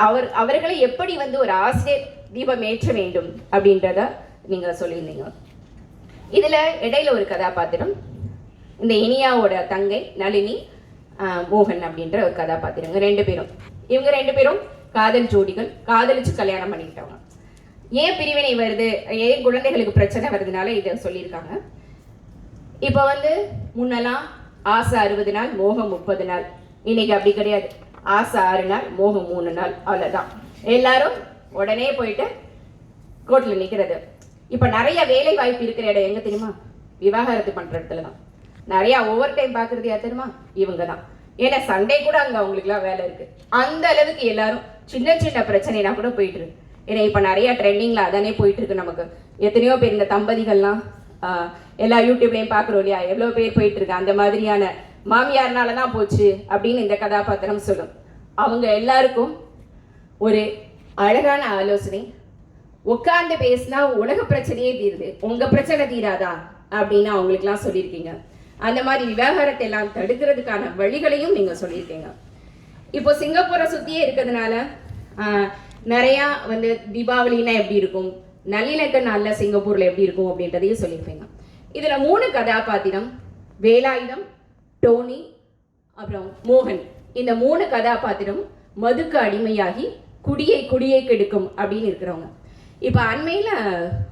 அவர்களை எப்படி வந்து ஒரு ஆசிரியர் தீபம் ஏற்ற வேண்டும் அப்படின்றத நீங்க சொல்லியிருந்தீங்க. இதுல இடையில ஒரு கதாபாத்திரம், இந்த இனியாவோட தங்கை நளினி, மோகன் அப்படின்ற ஒரு கதாபாத்திரம். இவங்க ரெண்டு பேரும் காதல் ஜோடிகள், காதலிச்சு கல்யாணம் பண்ணிக்கிட்டவங்க. ஏன் பிரிவினை வருது, ஏன் குழந்தைகளுக்கு பிரச்சனை வருதுனால இதை சொல்லியிருக்காங்க. இப்போ வந்து முன்னெல்லாம் ஆசை 60 நாள், மோகம் 30 நாள். இன்னைக்கு அப்படி கிடையாது. ஆசை 6 நாள், மோகம் 3 நாள், அவ்வளோதான். எல்லாரும் உடனே போயிட்டு கோர்ட்டில் நிற்கிறது. இப்போ நிறைய வேலை வாய்ப்பு இருக்கிற இடம் எங்க தெரியுமா? விவாகரத்து பண்ற இடத்துல தான். நிறைய ஓவர் டைம் பார்க்கறது யார் தெரியுமா? இவங்க தான். ஏன்னா சண்டே கூட அங்கே அவங்களுக்குலாம் வேலை இருக்கு. அந்த அளவுக்கு எல்லாரும் சின்ன சின்ன பிரச்சனைனா கூட போயிட்டு இருக்கு. ஏன்னா இப்போ நிறைய ட்ரெண்டிங்ல அதானே போயிட்டு இருக்கு. நமக்கு எத்தனையோ பேர் இந்த தம்பதிகள்லாம் எல்லா யூடியூப்லையும் பார்க்குறோம் இல்லையா, எவ்வளோ பேர் போயிட்டு இருக்கு. அந்த மாதிரியான மாமியார்னால தான் போச்சு அப்படின்னு இந்த கதாபாத்திரம் சொல்லும். அவங்க எல்லாருக்கும் ஒரு அழகான ஆலோசனை, உட்கார்ந்து பேசினா உலக பிரச்சனையே தீருது, உங்க பிரச்சனை தீராதா அப்படின்னு அவங்களுக்குலாம் சொல்லியிருக்கீங்க. அந்த மாதிரி விவாகரத்தை எல்லாம் தடுக்கிறதுக்கான வழிகளையும் நீங்க சொல்லியிருக்கீங்க. இப்போ சிங்கப்பூரை சுத்தியே இருக்கிறதுனால நிறைய வந்து தீபாவளினா எப்படி இருக்கும், நல்லிணக்க நாள்ல சிங்கப்பூர்ல எப்படி இருக்கும் அப்படின்றதையும் சொல்லியிருப்பீங்க. இதுல 3 கதாபாத்திரம், வேலாயுதம், டோனி, அப்புறம் மோகன், இந்த 3 கதாபாத்திரம் மதுக்கு அடிமையாகி குடியை கெடுக்கும் அப்படின்னு இருக்கிறவங்க. இப்ப அண்மையில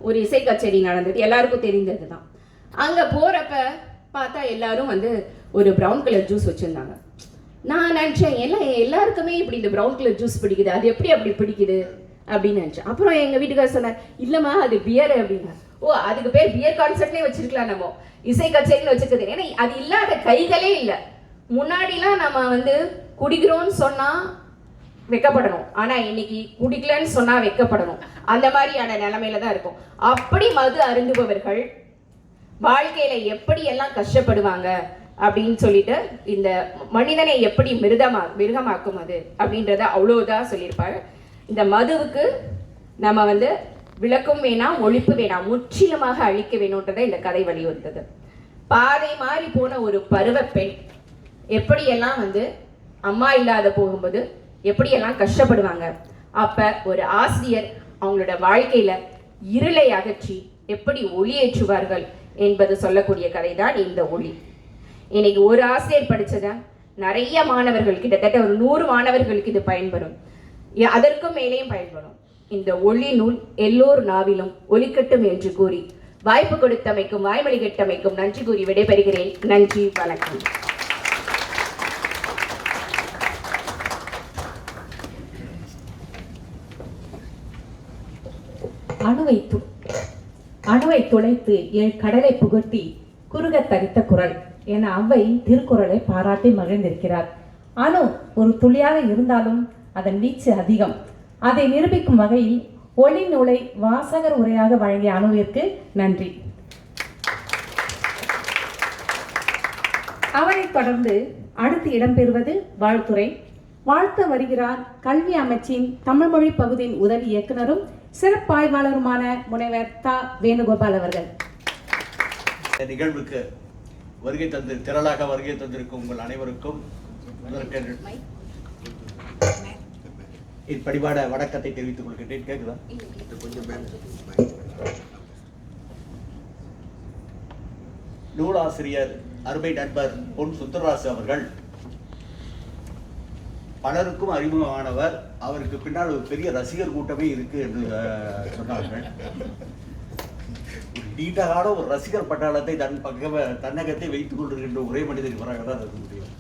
ஒரு இசை கச்சேரி நடந்தது, எல்லாருக்கும் தெரிந்தது தான். அங்க போறப்ப பார்த்தா எல்லாரும் வந்து ஒரு ப்ரௌன் கலர் ஜூஸ் வச்சிருந்தாங்க. நான் நினைச்சேன் எல்லாருக்குமே இப்படி இந்த ப்ரௌன் கலர் ஜூஸ் பிடிக்குது, அது எப்படி அப்படி பிடிக்குது அப்படின்னு நினைச்சேன். அப்புறம் எங்க வீட்டுக்காரர் சொன்னார், இல்லம்மா அது பியர் அப்படின்னா. ஓ, அதுக்கு பேர் பியர் கான்செப்ட்லேயே வச்சிருக்கலாம், நம்ம இசை கச்சேரின்னு வச்சிருக்குது. ஏன்னா அது இல்லாத கைகளே இல்லை. முன்னாடிலாம் நம்ம வந்து குடிக்கிறோம்னு சொன்னா வெக்கப்படணும், ஆனா இன்னைக்கு குடிக்கலன்னு சொன்னா வெக்கப்படணும். அந்த மாதிரியான நிலைமையில தான் இருக்கும். அப்படி மது அருந்துபவர்கள் வாழ்க்கையில எப்படி எல்லாம் கஷ்டப்படுவாங்க அப்படின்னு சொல்லிட்டு இந்த மனிதனை எப்படி மிருகமாக்கும் அது அப்படின்றத அவ்வளோதான் சொல்லியிருப்பாரு. இந்த மதுவுக்கு நம்ம வந்து விளக்கும் வேணாம், ஒழிப்பு வேணாம், முற்றிலுமாக அழிக்க வேணும்ன்றதை இந்த கதை வலியுறுத்தது. பாதை மாறி போன ஒரு பருவ பெண் எப்படியெல்லாம் வந்து அம்மா இல்லாத போகும்போது எப்படியெல்லாம் கஷ்டப்படுவாங்க. அப்ப ஒரு ஆசிரியர் அவங்களோட வாழ்க்கையில இருளை அகற்றி எப்படி ஒளியேற்றுவார்கள் என்பது சொல்லக்கூடிய கதை தான் இந்த ஒளி. இன்னைக்கு ஒரு ஆசிரியர் படிச்சத நிறைய மாணவர்கள், கிட்டத்தட்ட ஒரு 100 மாணவர்களுக்கு இது பயன்படும், அதற்கும் மேலேயும் பயன்படும். இந்த ஒளி நூல் எல்லோர் நாவிலும் ஒலிக்கட்டும் என்று கூறி வாய்ப்பு கொடுத்தமைக்கும் வாய்மொழி கெட்டமைக்கும் நன்றி கூறி விடைபெறுகிறேன். நன்றி, வணக்கம். அணுவை துளைத்து கடலை புகட்டி குறுக தரித்த குரல் என அவ்வை திருக்குறளை பாராட்டி மகிழ்ந்திருக்கிறார். அணு ஒரு துளியாக இருந்தாலும் அதன் வீச்சு அதிகம். அதை நிரூபிக்கும் வகையில் ஒளி நூலை வாசகர் உரையாக வழங்கிய அணுவிற்கு நன்றி. அவரைத் தொடர்ந்து அடுத்து இடம்பெறுவது வாழ்த்துரை. வாழ்த்த வருகிறார் கல்வி அமைச்சின் தமிழ் மொழி பகுதியின் உதவி இயக்குனரும் சிறப்பாய்வாளருமான முனைவர் தா. வேணுகோபால் அவர்கள். இந்த நிகழ்வுக்கு திரளாக வருகை தந்திருக்கும் உங்கள் அனைவருக்கும் இப்படிவாட வணக்கத்தை தெரிவித்துக் கொள்கின்றேன். கேட்குதா? நூலாசிரியர் அருமை நண்பர் பொன் சுந்தரராசு அவர்கள் பலருக்கும் அறிமுகமானவர். அவருக்கு பின்னால் ஒரு பெரிய ரசிகர் கூட்டமே இருக்கு என்று சொன்னார்கள். நீண்டகால ஒரு ரசிகர் பட்டாளத்தை தன்னகத்தை வைத்துக் கொண்டிருக்கின்ற ஒரே மனிதர் இவராக தான் இருக்க முடியும்.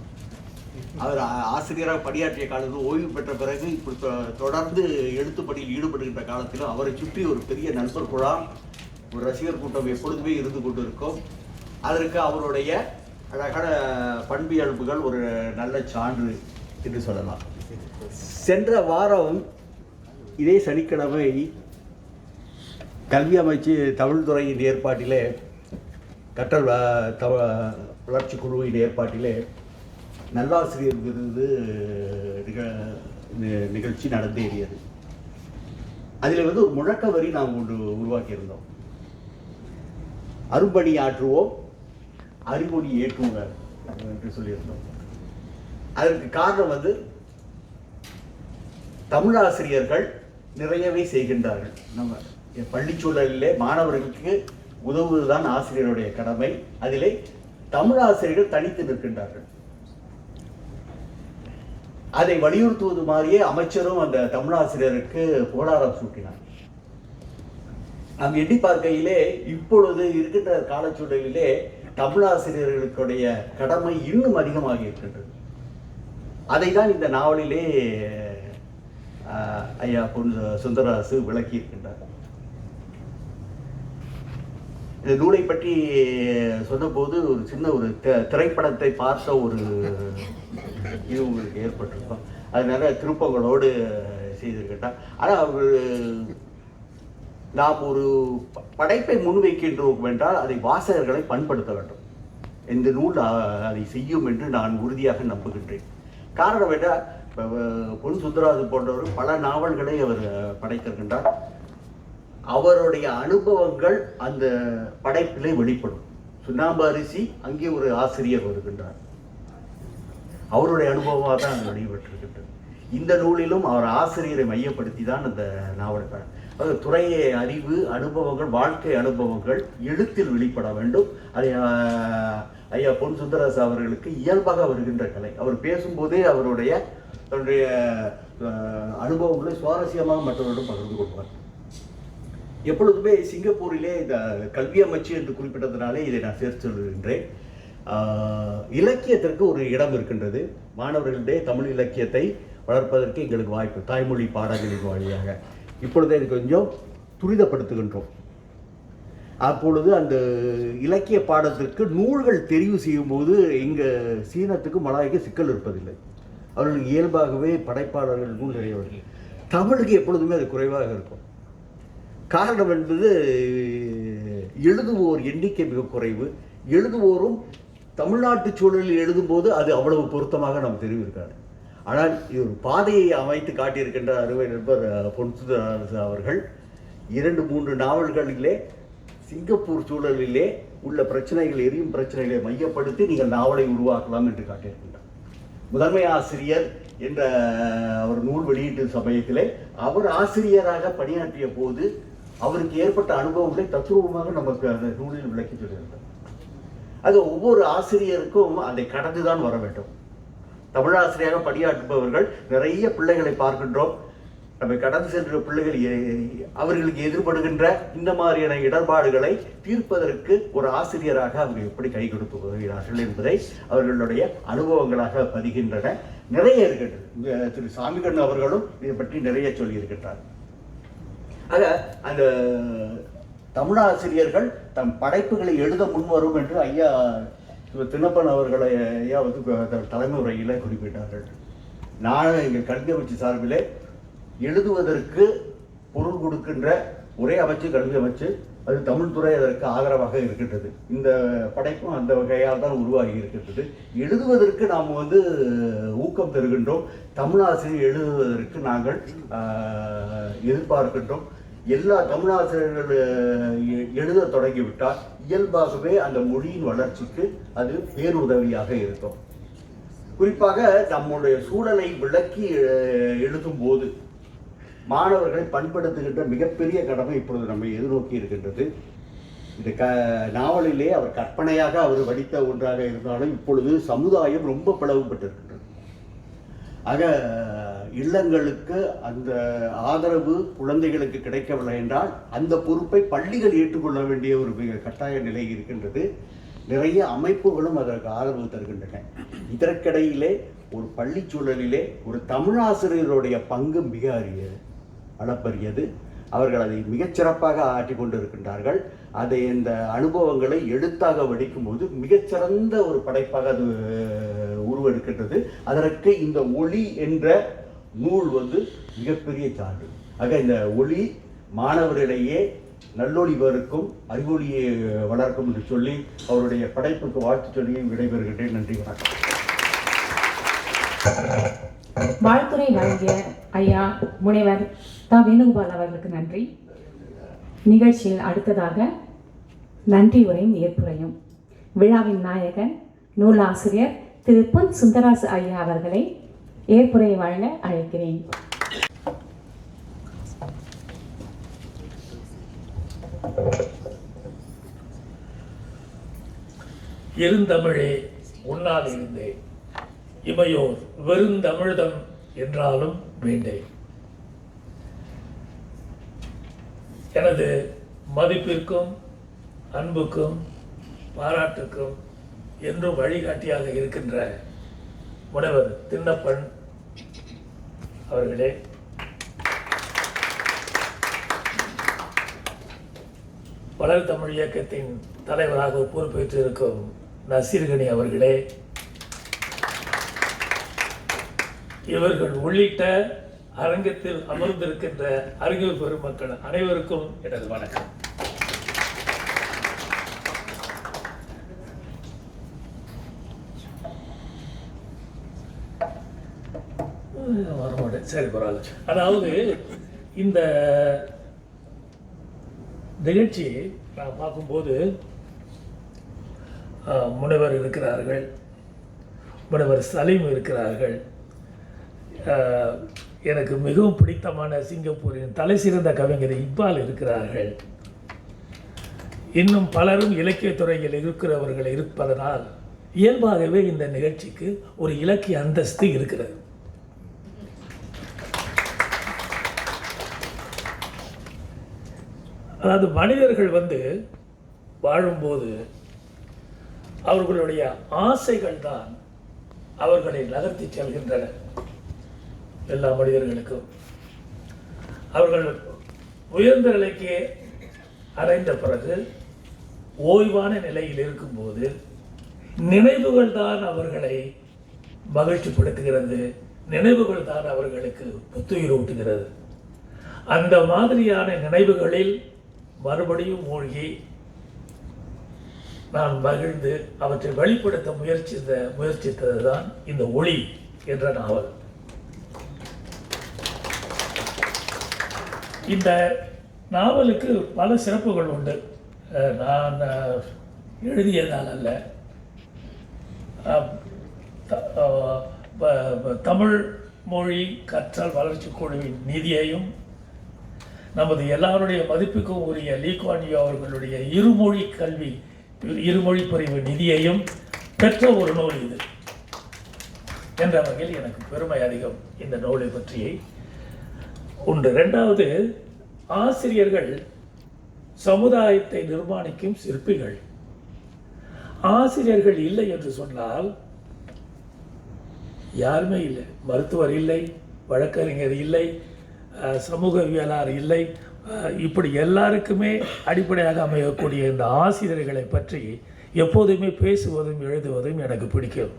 அவர் ஆசிரியராக பணியாற்றிய காலத்தில் ஓய்வு பெற்ற பிறகு இப்படி தொடர்ந்து எழுத்துப்பணியில் ஈடுபடுகின்ற காலத்திலும் அவரை சுற்றி ஒரு பெரிய நண்பர் குழாம், ஒரு ரசிகர் கூட்டம் எப்பொழுதுமே இருந்து கொண்டிருக்கும். அதற்கு அவருடைய அழகான பண்பியல்புகள் ஒரு நல்ல சான்று என்று சொல்லலாம். சென்ற வாரம் இதே சனிக்கிழமை கல்வி அமைச்சு தமிழ் துறையின் ஏற்பாட்டிலே கற்றல் வளர்ச்சி குழுவின் ஏற்பாட்டிலே நல்லாசிரியர் விருது நிகழ்ச்சி நடந்தேறியது. அதில் ஒரு முழக்க வரி நாம் ஒன்று உருவாக்கியிருந்தோம். அரும்பணி ஆற்றுவோம், அறிவொளி ஏற்றுவோம் என்று சொல்லியிருந்தோம். அதற்கு காரணம் தமிழாசிரியர்கள் நிறையவே செய்கின்றார்கள். நம்ம பள்ளிச்சூழலிலே மாணவர்களுக்கு உதவுவதுதான் ஆசிரியருடைய கடமை. அதிலே தமிழாசிரியர்கள் தனித்து நிற்கின்றார்கள். அதை வலியுறுத்துவது மாதிரியே அமைச்சரும் அந்த தமிழாசிரியருக்கு புகழாரம் சூட்டினார். நாம் எண்ணி பார்க்கையிலே இப்பொழுது இருக்கின்ற காலச்சூழலிலே தமிழாசிரியர்களுடைய கடமை இன்னும் அதிகமாக இருக்கின்றது. அதை தான் இந்த நாவலிலே ஐயா பொன் சுந்தரராசு விளக்கி இருக்கின்றார். இந்த நூலை பற்றி சொன்னபோது ஒரு சின்ன ஒரு திரைப்படத்தை பார்த்த ஒரு இது உங்களுக்கு ஏற்பட்டிருக்கும். அதனால திருப்பங்களோடு செய்திருக்கின்றார். ஆனால் அவர் நாம் ஒரு படைப்பை முன்வைக்கின்றோம் என்றால் அதை வாசகர்களை பண்படுத்த வேண்டும். இந்த நூல் அதை செய்யும் என்று நான் உறுதியாக நம்புகின்றேன். காரணம் என்றால் பொன் சுந்தரராசு போன்றவர் பல நாவல்களை அவர் படைத்திருக்கின்றார். அவருடைய அனுபவங்கள் அந்த படைப்பிலே வெளிப்படும். சுண்ணாம்பு அரிசி, அங்கே ஒரு ஆசிரியர் வருகின்றார். அவருடைய அனுபவமாக தான் அது வெளிப்பட்டிருக்கின்றது. இந்த நூலிலும் அவர் ஆசிரியரை மையப்படுத்தி தான் அந்த நாவல்கள் துறையை அறிவு அனுபவங்கள், வாழ்க்கை அனுபவங்கள் எழுத்தில் வெளிப்பட வேண்டும். அதை ஐயா பொன் சுந்தரராசு அவர்களுக்கு இயல்பாக வருகின்ற கலை. அவர் பேசும்போதே தன்னுடைய அனுபவங்களை சுவாரஸ்யமாக மற்றவர்களிடம் பகிர்ந்து கொள்வார். எப்பொழுதுமே சிங்கப்பூரிலே இந்த கல்வி அமைச்சு என்று குறிப்பிட்டதுனாலே இதை நான் சேர்த்து சொல்கின்றேன். இலக்கியத்திற்கு ஒரு இடம் இருக்கின்றது. மாணவர்களுடைய தமிழ் இலக்கியத்தை வளர்ப்பதற்கு எங்களுக்கு வாய்ப்பு தாய்மொழி பாடங்களின் வழியாக இப்பொழுது இது கொஞ்சம் துரிதப்படுத்துகின்றோம். அப்பொழுது அந்த இலக்கிய பாடத்திற்கு நூல்கள் தெரிவு செய்யும் போது இங்கே சீனத்துக்கு மலாய்க்கு சிக்கல் இருப்பதில்லை. அவர்களுக்கு இயல்பாகவே படைப்பாளர்கள் நூல் நிறையவர்கள். தமிழுக்கு எப்பொழுதுமே அது குறைவாக இருக்கும். காரணம் என்பது எழுதுவோர் எண்ணிக்கை மிக குறைவு. எழுதுவோரும் தமிழ்நாட்டு சூழலில் எழுதும்போது அது அவ்வளவு பொருத்தமாக நாம் தெரிவிருக்காரு. ஆனால் இது ஒரு பாதையை அமைத்து காட்டியிருக்கின்ற அறுவை நண்பர் பொன் சுந்தரராசு அவர்கள் 2-3 நாவல்களிலே சிங்கப்பூர் சூழலிலே உள்ள பிரச்சனைகள், எரியும் பிரச்சனைகளை மையப்படுத்தி நீங்கள் நாவலை உருவாக்கலாம் என்று காட்டியிருக்கின்றார். முதன்மை ஆசிரியர் என்ற அவர் நூல் வெளியீட்டு சமயத்திலே அவர் ஆசிரியராக பணியாற்றிய போது அவருக்கு ஏற்பட்ட அனுபவங்களை தத்துவமாக நமக்கு அந்த நூலில் விளக்கி சொல்லியிருந்தார். அது ஒவ்வொரு ஆசிரியருக்கும் அதை கடந்துதான் வர வேண்டும். தமிழாசிரியராக பணியாற்றுபவர்கள் நிறைய பிள்ளைகளை பார்க்கின்றோம். நம்ம கடந்து சென்ற பிள்ளைகள் அவர்களுக்கு எதிர்படுகின்ற இந்த மாதிரியான இடர்பாடுகளை தீர்ப்பதற்கு ஒரு ஆசிரியராக அவங்க எப்படி கை கொடுத்து வருகிறார்கள் என்பதை அவர்களுடைய அனுபவங்களாக பதிகின்றன. நிறைய இருக்கின்றது. திரு சாமிகண்ணன் அவர்களும் இதை பற்றி நிறைய சொல்லியிருக்கின்றார். ஆக அந்த தமிழாசிரியர்கள் தம் படைப்புகளை எழுத முன்வரும் என்று ஐயா திண்ணப்பன் அவர்களை ஐயா வந்து தலைமை உரையில் குறிப்பிட்டார்கள். நான் எங்கள் கல்வி அமைச்சு சார்பிலே எழுதுவதற்கு பொருள் கொடுக்கின்ற ஒரே அமைச்சு கல்வி அமைச்சு, அது தமிழ்துறை அதற்கு ஆதரவாக இருக்கின்றது. இந்த படைப்பும் அந்த வகையால் தான் உருவாகி இருக்கின்றது. எழுதுவதற்கு நாம் வந்து ஊக்கம் தருகின்றோம். தமிழாசிரியர் எழுதுவதற்கு நாங்கள் எதிர்பார்க்கின்றோம். எல்லா தமிழாசிரியர்கள் எழுத தொடங்கிவிட்டால் இயல்பாகவே அந்த மொழியின் வளர்ச்சிக்கு அது பேருதவியாக இருக்கும். குறிப்பாக நம்முடைய சூழலை விளக்கி எழுதும்போது மாணவர்களை பண்படுத்துகின்ற மிகப்பெரிய கடமை இப்பொழுது நம்மை எதிர்நோக்கி இருக்கின்றது. இந்த நாவலிலே அவர் கற்பனையாக அவர் வடித்த ஒன்றாக இருந்தாலும் இப்பொழுது சமுதாயம் ரொம்ப பிளவுபட்டிருக்கின்றது. ஆக இல்லங்களுக்கு அந்த ஆதரவு குழந்தைகளுக்கு கிடைக்கவில்லை என்றால் அந்த பொறுப்பை பள்ளிகள் ஏற்றுக்கொள்ள வேண்டிய ஒரு மிக கட்டாய நிலை இருக்கின்றது. நிறைய அமைப்புகளும் அதற்கு ஆதரவு தருகின்றன. இதற்கிடையிலே ஒரு பள்ளி சூழலிலே ஒரு தமிழாசிரியருடைய பங்கு மிக அளப்பரியது. அவர்கள் அதை மிகச்சிறப்பாக ஆற்றி கொண்டிருக்கின்றார்கள். அதை இந்த அனுபவங்களை எழுத்தாக வடிக்கும்போது மிகச்சிறந்த ஒரு படைப்பாக அது உருவெடுக்கின்றது. அதற்கு இந்த ஒளி என்ற நூல் வந்து மிகப்பெரிய சான்று. ஆக இந்த ஒளி மாணவரிடையே நல்லொளி வளர்க்கும், அறிவொளியை வளர்க்கும் என்று சொல்லி அவருடைய படைப்புக்கு வாழ்த்து சொல்லி விடைபெறுகின்றேன். நன்றி, வணக்கம். வாழ்த்துறை வழங்கிய ஐயா முனைவர் தா. வேணுகோபால் அவர்களுக்கு நன்றி. நிகழ்ச்சியில் அடுத்ததாக நன்றி உரையும் ஏற்புரையும் விழாவின் நாயகன் நூலாசிரியர் திரு பொன் சுந்தராசு ஐயா அவர்களை ஏற்புரையை வழங்க அழைக்கிறேன். இருந்தமிழே உன்னால் இருந்தேன், இமையோர் வெறுந்தமிழ்தம் என்றாலும் வேண்டேன். எனது மதிப்பிற்கும் அன்புக்கும் பாராட்டுக்கும் என்றும் வழிகாட்டியாக இருக்கின்ற முனைவர் திண்ணப்பன் அவர்களே, வளர் தமிழ் இயக்கத்தின் தலைவராக பொறுப்பேற்றிருக்கும் நசீர்கனி அவர்களே, இவர்கள் உள்ளிட்ட அரங்கத்தில் அமர்ந்திருக்கின்ற அறிஞர் பெருமக்கள் அனைவருக்கும் எனது வணக்கம். வரமாட்டேன், சரி பரவாயில்ல. அதாவது இந்த நிகழ்ச்சி நான் பார்க்கும்போது முனைவர் இருக்கிறார்கள், முனைவர் சலீம் இருக்கிறார்கள், எனக்கு மிகவும் பிடித்தமான சிங்கப்பூரின் தலை சிறந்த கவிஞர் இக்பால் இருக்கிறார்கள். இன்னும் பலரும் இலக்கியத்துறையில் இருக்கிறவர்கள் இருப்பதனால் இயல்பாகவே இந்த நிகழ்ச்சிக்கு ஒரு இலக்கிய அந்தஸ்து இருக்கிறது. அதாவது மனிதர்கள் வாழும்போது அவர்களுடைய ஆசைகள் தான் அவர்களை நகர்த்தி செல்கின்றன. எல்லா மனிதர்களுக்கும் அவர்கள் உயர்ந்த நிலைக்கு அடைந்த பிறகு ஓய்வான நிலையில் இருக்கும்போது நினைவுகள் தான் அவர்களை மகிழ்ச்சிப்படுத்துகிறது, நினைவுகள் தான் அவர்களுக்கு புத்துயிர் ஊட்டுகிறது. அந்த மாதிரியான நினைவுகளில் மறுபடியும் மூழ்கி நான் மகிழ்ந்து அவற்றை வெளிப்படுத்த முயற்சித்தது தான் இந்த ஒளி என்ற நாவல். இந்த நாவலுக்கு பல சிறப்புகள் உண்டு. நான் எழுதியதால் அல்ல, தமிழ் மொழி கற்றல் வளர்ச்சி குழுவின் நிதியையும் நமது எல்லாருடைய மதிப்புக்கும் உரிய லீ குவான் யூ அவர்களுடைய இருமொழி பிரிவு நிதியையும் பெற்ற ஒரு நூல் இது என்ற வகையில் எனக்கு பெருமை அதிகம் இந்த நூலை பற்றியே உண்டு. இரண்டாவது, ஆசிரியர்கள் சமுதாயத்தை நிர்மாணிக்கும் சிற்பிகள். ஆசிரியர்கள் இல்லை என்று சொன்னால் யாருமே இல்லை. மருத்துவர் இல்லை, வழக்கறிஞர் இல்லை, சமூகவியலாளர் இல்லை, இப்படி எல்லாருக்குமே அடிப்படையாக அமையக்கூடிய இந்த ஆசிரியர்களை பற்றி எப்போதுமே பேசுவதும் எழுதுவதும் எனக்கு பிடிக்கும்.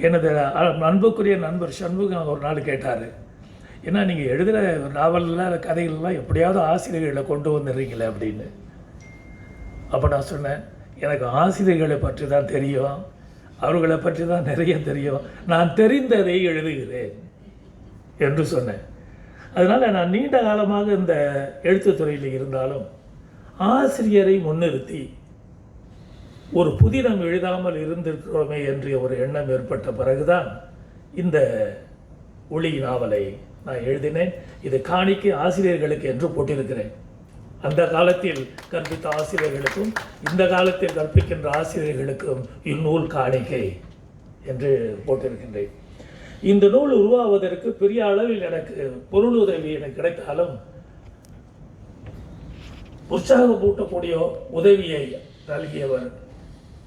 எனது அன்புக்குரிய நண்பர் சண்முகம் ஒரு நாள் கேட்டார், ஏன்னா நீங்கள் எழுதுகிற நாவல்லாம் கதைகள்லாம் எப்படியாவது ஆசிரியர்களை கொண்டு வந்துடுறீங்களே அப்படின்னு. அப்போ நான் சொன்னேன், எனக்கு ஆசிரியர்களை பற்றி தான் தெரியும், அவர்களை பற்றி தான் நிறைய தெரியும், நான் தெரிந்ததை எழுதுகிறேன் என்று சொன்னேன். அதனால் நான் நீண்ட காலமாக இந்த எழுத்துத்துறையில் இருந்தாலும் ஆசிரியரை முன்னிறுத்தி ஒரு புதினம் எழுதாமல் இருந்திருக்கிறோமே என்று ஒரு எண்ணம் ஏற்பட்ட பிறகுதான் இந்த ஒளி நாவலை நான் எழுதினேன். இது காணிக்கை ஆசிரியர்களுக்கு என்று போட்டிருக்கிறேன். அந்த காலத்தில் கற்பித்த ஆசிரியர்களுக்கும் இந்த காலத்தில் கற்பிக்கின்ற ஆசிரியர்களுக்கும் இந்நூல் காணிக்கை என்று போட்டிருக்கின்றேன். இந்த நூல் உருவாவதற்கு பெரிய அளவில் எனக்கு பொருள் உதவி எனக்கு கிடைத்தாலும் உற்சாகப்பூட்டக்கூடிய உதவியை நல்கியவர்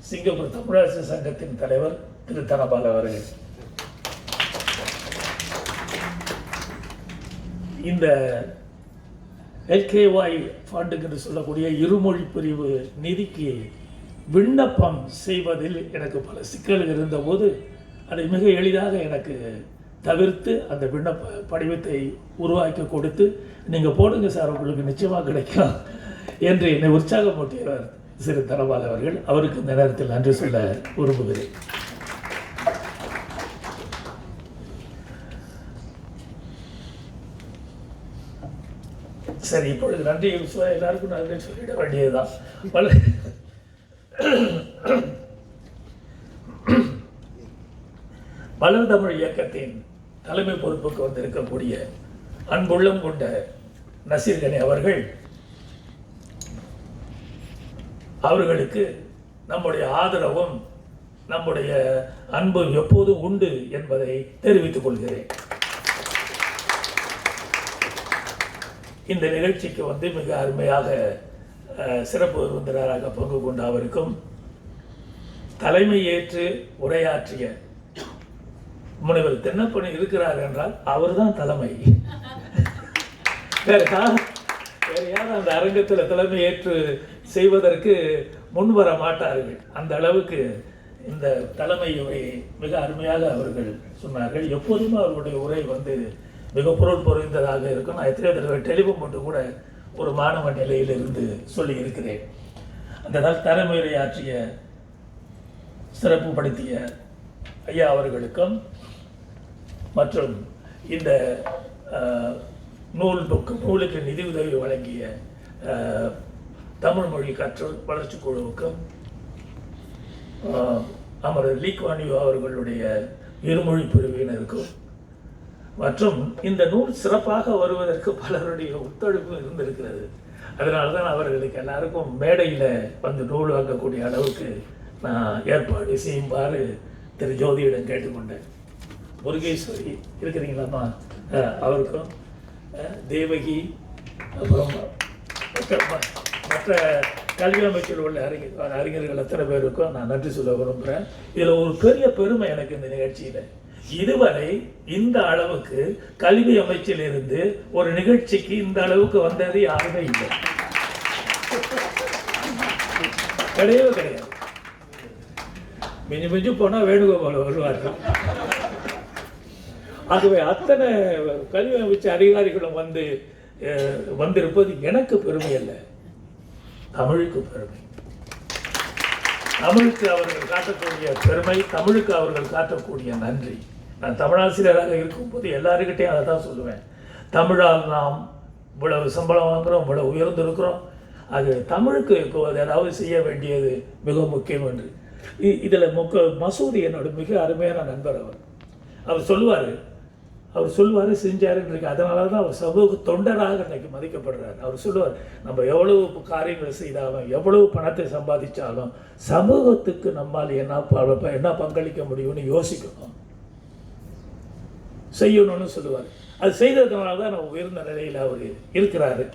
சிங்கப்பூர் தமிழரசு சங்கத்தின் தலைவர் திரு தனபால் அவர்கள். இந்த எல்கேஒய் ஃபண்டுக்கு என்று சொல்லக்கூடிய இருமொழி பிரிவு நிதிக்கு விண்ணப்பம் செய்வதில் எனக்கு பல சிக்கல்கள் இருந்தபோது அதை மிக எளிதாக எனக்கு தவிர்த்து அந்த விண்ணப்ப படிவத்தை உருவாக்கி கொடுத்து, நீங்கள் போடுங்க சார், உங்களுக்கு நிச்சயமாக கிடைக்கும் என்று என்னை உற்சாகமூட்டியவர் திரு தனபால் அவர்கள். அவருக்கு இந்த நேரத்தில் நன்றி சொல்ல விரும்புகிறேன். சரி, இப்பொழுது நன்றி எல்லாருக்கும் நன்றி சொல்லிட வேண்டியதுதான். வளர் தமிழ் இயக்கத்தின் தலைமை பொறுப்புக்கு வந்திருக்கக்கூடிய அன்புள்ளம் கொண்ட நசீர்கனி அவர்களுக்கு நம்முடைய ஆதரவும் நம்முடைய அன்பும் எப்போதும் உண்டு என்பதை தெரிவித்துக் கொள்கிறேன். இந்த நிகழ்ச்சிக்கு வந்து மிக அருமையாக சிறப்பு விருந்தினராக பங்கு கொண்ட அவருக்கும் தலைமை ஏற்று உரையாற்றிய முனைவர் தென்னப்பன் இருக்கிறார் என்றால் அவர்தான் தலைமை. வேறு யாரும் அந்த அரங்கத்தில் தலைமை ஏற்று செய்வதற்கு முன்வர மாட்டார்கள். அந்த அளவுக்கு இந்த தலைமை உரையை மிக அருமையாக அவர்கள் சொன்னார்கள். எப்போதுமே அவர்களுடைய உரை வந்து மிக பொருள் பொருந்ததாக இருக்கும். நான் எத்தனையோ தடவை டெலிஃபோன் போட்டு கூட ஒரு மாணவ நிலையில் இருந்து சொல்லி இருக்கிறேன். அந்த தலைமையுரை ஆற்றிய சிறப்பு படுத்திய ஐயா அவர்களுக்கும் மற்றும் இந்த நூலுக்கு நிதி உதவி வழங்கிய தமிழ் மொழி கற்றல் வளர்ச்சி குழுவுக்கும் அமரர் லீ குவான் யூ அவர்களுடைய இருமொழி பிரிவினருக்கும் மற்றும் இந்த நூல் சிறப்பாக வருவதற்கு பலருடைய ஒத்துழைப்பு இருந்திருக்கிறது. அதனால தான் அவர்களுக்கு எல்லாருக்கும் மேடையில் வந்து நூல் வாங்கக்கூடிய அளவுக்கு நான் ஏற்பாடு செய்யுமாறு திரு ஜோதியிடம் கேட்டுக்கொண்டேன். முருகேஸ்வரி இருக்கிறீங்களாம்மா, அவருக்கும் தேவகி அப்புறம் மற்ற கல்வி அமைச்சர் உள்ள அறிஞர்கள் அத்தனை பேருக்கும் நான் நன்றி சொல்ல விரும்புகிறேன். இதில் ஒரு பெரிய பெருமை எனக்கு இந்த நிகழ்ச்சியில், இதுவரை இந்த அளவுக்கு கல்வி அமைச்சில் இருந்து ஒரு நிகழ்ச்சிக்கு இந்த அளவுக்கு வந்தது யாருமே இல்லை, கிடையவே கிடையாது. மிஞ்சி மிஞ்சி போனால் வேணுகோபால் வருவார்கள். ஆகவே அத்தனை கல்வி அமைச்சர் அதிகாரிகளும் வந்திருப்பது எனக்கு பெருமை அல்ல, தமிழுக்கு பெருமை. தமிழுக்கு அவர்கள் காட்டக்கூடிய பெருமை, தமிழுக்கு அவர்கள் காட்டக்கூடிய நன்றி. நான் தமிழாசிரியராக இருக்கும்போது எல்லாருக்கிட்டையும் அதை தான் சொல்லுவேன். தமிழால் நாம் இவ்வளவு சம்பளம் வாங்குகிறோம், இவ்வளவு உயர்ந்திருக்கிறோம், அது தமிழுக்கு ஏதாவது செய்ய வேண்டியது மிக முக்கியம் என்று. இதில் மசூதி என்னோட மிக அருமையான நண்பர். அவர் சொல்லுவார் செஞ்சாருன்னு இருக்கு. அதனால தான் அவர் சமூக தொண்டராக இன்னைக்கு மதிக்கப்படுறார். அவர் சொல்லுவார், நம்ம எவ்வளவு காரியங்கள் செய்தாலும் எவ்வளவு பணத்தை சம்பாதிச்சாலும் சமூகத்துக்கு நம்மால் என்ன பங்களிக்க முடியும்னு யோசிக்கணும், செய்யணும்னு சொல்லுவார். அது செய்ததுனால தான் நம்ம உயர்ந்த நிலையில் அவர் இருக்கிறாரு.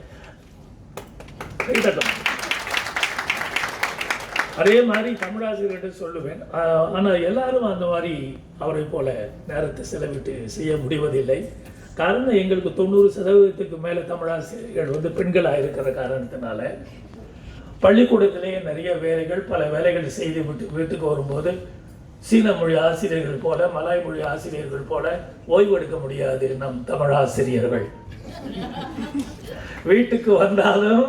அதே மாதிரி தமிழாசிரியர்கிட்ட சொல்லுவேன். ஆனால் எல்லாரும் அந்த மாதிரி அவரை போல நேரத்தை செலவிட்டு செய்ய முடிவதில்லை. காரணம் எங்களுக்கு 90% மேலே தமிழாசிரியர்கள் வந்து பெண்களாக இருக்கிற காரணத்தினால பள்ளிக்கூடத்திலேயே நிறைய வேலைகள் பல வேலைகள் செய்து விட்டு வீட்டுக்கு வரும்போது சீன மொழி ஆசிரியர்கள் போல மலாய் மொழி ஆசிரியர்கள் போல ஓய்வெடுக்க முடியாது நம் தமிழ் ஆசிரியர்கள். வீட்டுக்கு வந்தாலும்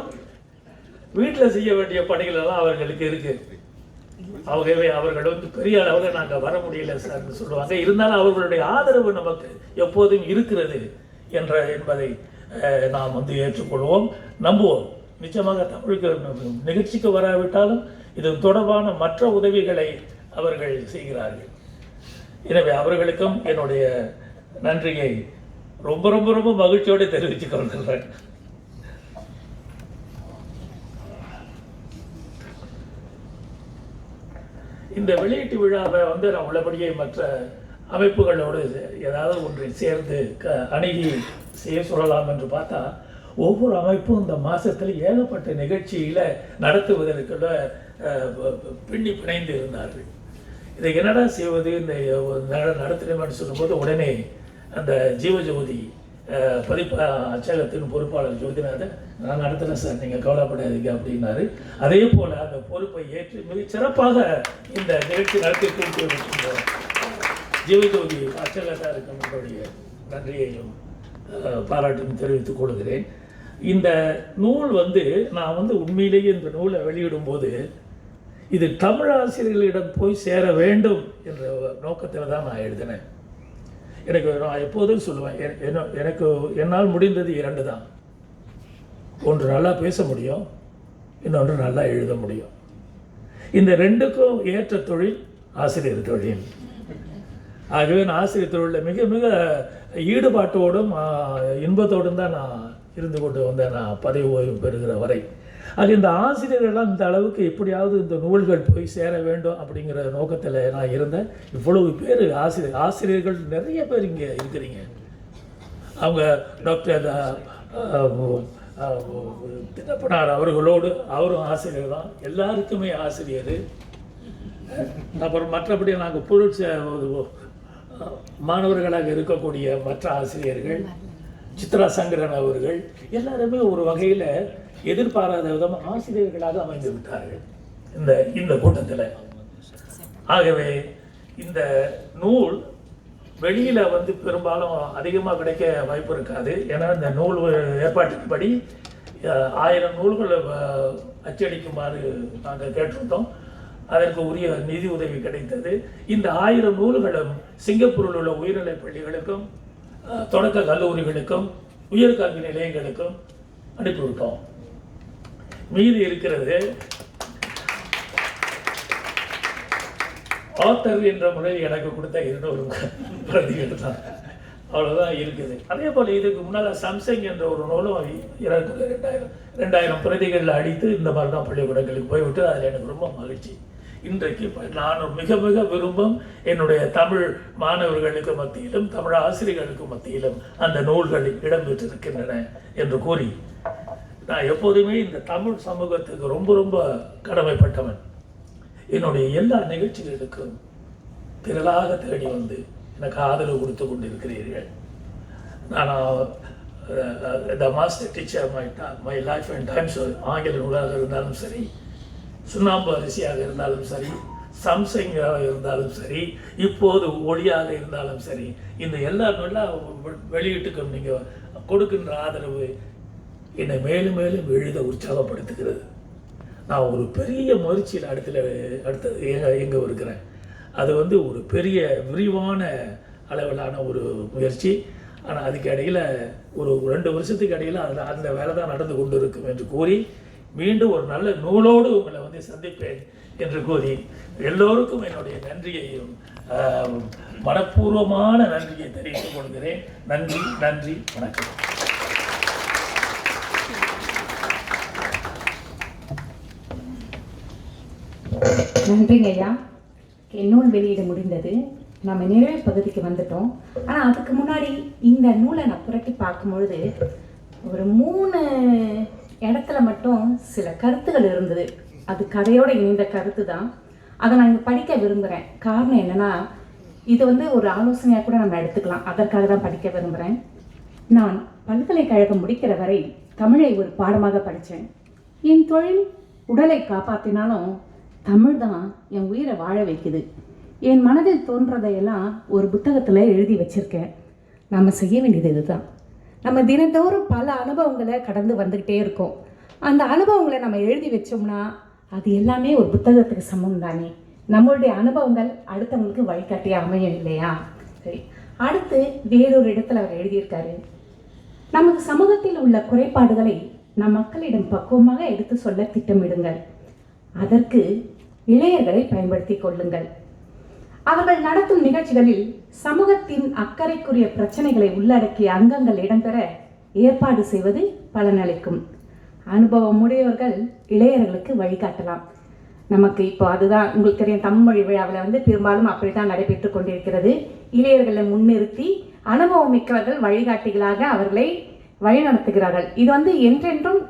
வீட்டில் செய்ய வேண்டிய பணிகள் எல்லாம் அவர்களுக்கு இருக்கு. ஆகவே அவர்கள் வந்து பெரிய அளவில் நாங்கள் வர முடியல சார்னு சொல்லுவாங்க. இருந்தாலும் அவர்களுடைய ஆதரவு நமக்கு எப்போதும் இருக்கிறது என்பதை நாம் வந்து ஏற்றுக்கொள்வோம், நம்புவோம். நிச்சயமாக தமிழுக்கு நிகழ்ச்சிக்கு வராவிட்டாலும் இது தொடர்பான மற்ற உதவிகளை அவர்கள் செய்கிறார்கள். எனவே அவர்களுக்கும் என்னுடைய நன்றியை ரொம்ப ரொம்ப ரொம்ப மகிழ்ச்சியோடு தெரிவித்துக் கொள்கிறேன். இந்த வெளியீட்டு விழாவை வந்து நான் உள்ளபடியே மற்ற அமைப்புகளோடு ஏதாவது ஒன்றை சேர்ந்து அணுகி செய்ய சொல்லலாம் என்று பார்த்தா, ஒவ்வொரு அமைப்பும் இந்த மாதத்தில் ஏகப்பட்ட நிகழ்ச்சியில் நடத்துவதற்குள்ள பின்னி பிணைந்து இருந்தார்கள். இதை என்னடா செய்வது இந்த நடத்தினோம்னு சொல்லும்போது உடனே அந்த ஜீவஜோதி பதிப்பு அச்சகத்தின் பொறுப்பாளர் ஜோதிநாதன், நான் நடத்துகிறேன் சார், நீங்கள் கவலைப்படாதீங்க அப்படின்னாரு. அதே போல் அந்த பொறுப்பை ஏற்று மிக சிறப்பாக இந்த நிகழ்ச்சி நடத்தி கொடுத்து ஜீவஜோதி அச்சகத்தாருக்கு நம்மளுடைய நன்றியையும் பாராட்டும் தெரிவித்துக் கொள்கிறேன். இந்த நூல் வந்து நான் வந்து உண்மையிலேயே இந்த நூலை வெளியிடும் போது இது தமிழ் ஆசிரியர்களிடம் போய் சேர வேண்டும் என்ற நோக்கத்தில் தான் நான் எழுதினேன். நான் எப்போதும் சொல்லுவேன், எனக்கு என்னால் முடிந்தது 2 தான். ஒன்று நல்லா பேச முடியும், இன்னொன்று நல்லா எழுத முடியும். இந்த 2க்கும் ஏற்ற தொழில் ஆசிரியர் தொழில். ஆகவே நான் ஆசிரியர் தொழிலில் மிக மிக ஈடுபாட்டோடும் இன்பத்தோடும் தான் நான் இருந்து கொண்டு வந்தேன், நான் பதவி ஓய்வு பெறுகிற வரை. அது இந்த ஆசிரியர்கள்லாம் இந்த அளவுக்கு எப்படியாவது இந்த நூல்கள் போய் சேர வேண்டும் அப்படிங்கிற நோக்கத்தில் நான் இருந்தேன். இவ்வளவு பேர் ஆசிரியர்கள் நிறைய பேர் இங்கே இருக்கிறீங்க. அவங்க டாக்டர் திட்டப்பனார் அவர்களோடு, அவரும் ஆசிரியர் தான், எல்லாருக்குமே ஆசிரியர். அப்புறம் மற்றபடி நாங்கள் மாணவர்களாக இருக்கக்கூடிய மற்ற ஆசிரியர்கள், சித்ரா சங்கரன் அவர்கள் எல்லாருமே ஒரு வகையில் எதிர்பாராத விதமாக ஆசிரியர்களாக அமைந்து விட்டார்கள் இந்த கூட்டத்தில். ஆகவே இந்த நூல் வெளியில் வந்து பெரும்பாலும் அதிகமாக கிடைக்க வாய்ப்பு இருக்காது. ஏன்னா இந்த நூல் ஏற்பாட்டின்படி 1000 நூல்கள் அச்சடிக்குமாறு நாங்கள் கேட்டிருந்தோம். அதற்கு உரிய நிதி உதவி கிடைத்தது. இந்த 1000 நூல்களும் சிங்கப்பூரில் உள்ள உயர்நிலை பள்ளிகளுக்கும் தொடக்க கல்லூரிகளுக்கும் உயர்கல்வி நிலையங்களுக்கும் அனுப்பிவிட்டோம். மீதி இருக்கிறது ஆத்தர் என்ற முறையில் எனக்கு கொடுத்த 200 பிரதிகள் தான், அவ்வளோதான் இருக்குது. அதே போல் இதுக்கு முன்னால் சாம்சங் என்ற ஒரு நூலும் 2000 பிரதிகளில் அடித்து இந்த மாதிரி தான் பள்ளிக்கூடங்களுக்கு போய்விட்டு அதில் எனக்கு ரொம்ப மகிழ்ச்சி. இன்றைக்கு நான் மிக மிக விரும்பும் என்னுடைய தமிழ் மாணவர்களுக்கு மத்தியிலும் தமிழ் ஆசிரியர்களுக்கு மத்தியிலும் அந்த நூல்கள் இடம்பெற்றிருக்கின்றன என்று கூறி, நான் எப்போதுமே இந்த தமிழ் சமூகத்துக்கு ரொம்ப ரொம்ப கடமைப்பட்டவன். என்னுடைய எல்லா நிகழ்ச்சிகளுக்கும் திரளாக தேடி வந்து எனக்கு ஆதரவு கொடுத்து கொண்டிருக்கிறீர்கள். நான் the master teacher my life and times ஆங்கில நூலாக இருந்தாலும் சரி, சுண்ணாம்பு அரிசியாக இருந்தாலும் சரி, சாம்சங்காக இருந்தாலும் சரி, இப்போது ஒளியாக இருந்தாலும் சரி, இந்த எல்லா வெளியீட்டுக்கும் நீங்கள் கொடுக்கின்ற ஆதரவு என்னை மேலும் மேலும் எழுத உற்சாகப்படுத்துகிறது. நான் ஒரு பெரிய முயற்சியில் அடுத்தது எங்கே இருக்கிறேன். அது வந்து ஒரு பெரிய விரிவான அளவிலான ஒரு முயற்சி. ஆனால் அதுக்கு இடையில் ஒரு 2 வருஷத்துக்கு இடையில் அந்த வேலை தான் நடந்து கொண்டு இருக்கும் என்று கூறி, மீண்டும் ஒரு நல்ல நூலோடு உங்களை வந்து சந்திப்பேன் என்று கூறி, எல்லோருக்கும் என்னுடைய நன்றியையும் மனப்பூர்வமான நன்றியை தெரிவித்துக் கொள்கிறேன். நன்றி, நன்றி, வணக்கம். நன்றிங்க ஐயா. நூல் வெளியிட முடிந்தது. நம்ம நிறைவு பகுதிக்கு வந்துட்டோம். ஆனால் அதுக்கு முன்னாடி இந்த நூலை நான் புரட்டி பார்க்கும்பொழுது ஒரு 3 இடத்துல மட்டும் சில கருத்துகள் இருந்தது. அது கதையோடு இணைந்த கருத்து தான். அதை நான் இங்கே படிக்க விரும்புகிறேன். காரணம் என்னென்னா, இது வந்து ஒரு ஆலோசனையாக கூட நம்ம எடுத்துக்கலாம். அதற்காக தான் படிக்க விரும்புகிறேன். நான் பல்கலைக்கழகம் முடிக்கிற வரை தமிழை ஒரு பாடமாக படித்தேன். என் தொழில் உடலை காப்பாற்றினாலும் தமிழ் தான் என் உயிரை வாழ வைக்குது. என் மனதில் தோன்றதையெல்லாம் ஒரு புத்தகத்தில் எழுதி வச்சுருக்கேன். நம்ம செய்ய வேண்டியது இதுதான். நம்ம தினந்தோறும் பல அனுபவங்களை கடந்து வந்துக்கிட்டே இருக்கோம். அந்த அனுபவங்களை நம்ம எழுதி வச்சோம்னா அது எல்லாமே ஒரு புத்தகத்துக்கு சமம் தானே. நம்மளுடைய அனுபவங்கள் அடுத்தவங்களுக்கு வழிகாட்டியாக அமையும் இல்லையா? சரி, அடுத்து வேறொரு இடத்துல அவர் எழுதியிருக்காரு, நமது சமூகத்தில் உள்ள குறைபாடுகளை நம் மக்களிடம் பக்குவமாக எடுத்து சொல்ல திட்டமிடுங்கள். அதற்கு இளையர்களை பயன்படுத்தி கொள்ளுங்கள். அவர்கள் நடத்தும் நிகழ்ச்சிகளில் சமூகத்தின் அக்கறைக்குரிய பிரச்சனைகளை உள்ளடக்கிய அங்கங்கள் இடம்பெற ஏற்பாடு செய்வது பலனளிக்கும். அனுபவம் உடையவர்கள் இளையர்களுக்கு வழிகாட்டலாம். நமக்கு இப்போ அதுதான் உங்களுக்கு தெரியும், தமிழ்மொழி விழாவில் பெரும்பாலும் அப்படி தான் நடைபெற்று கொண்டிருக்கிறது. இளையர்களை முன்னிறுத்தி அனுபவம் மிக்கவர்கள் வழிகாட்டிகளாக அவர்களை வழிநடத்துகிறார்கள். இது என்றென்றும்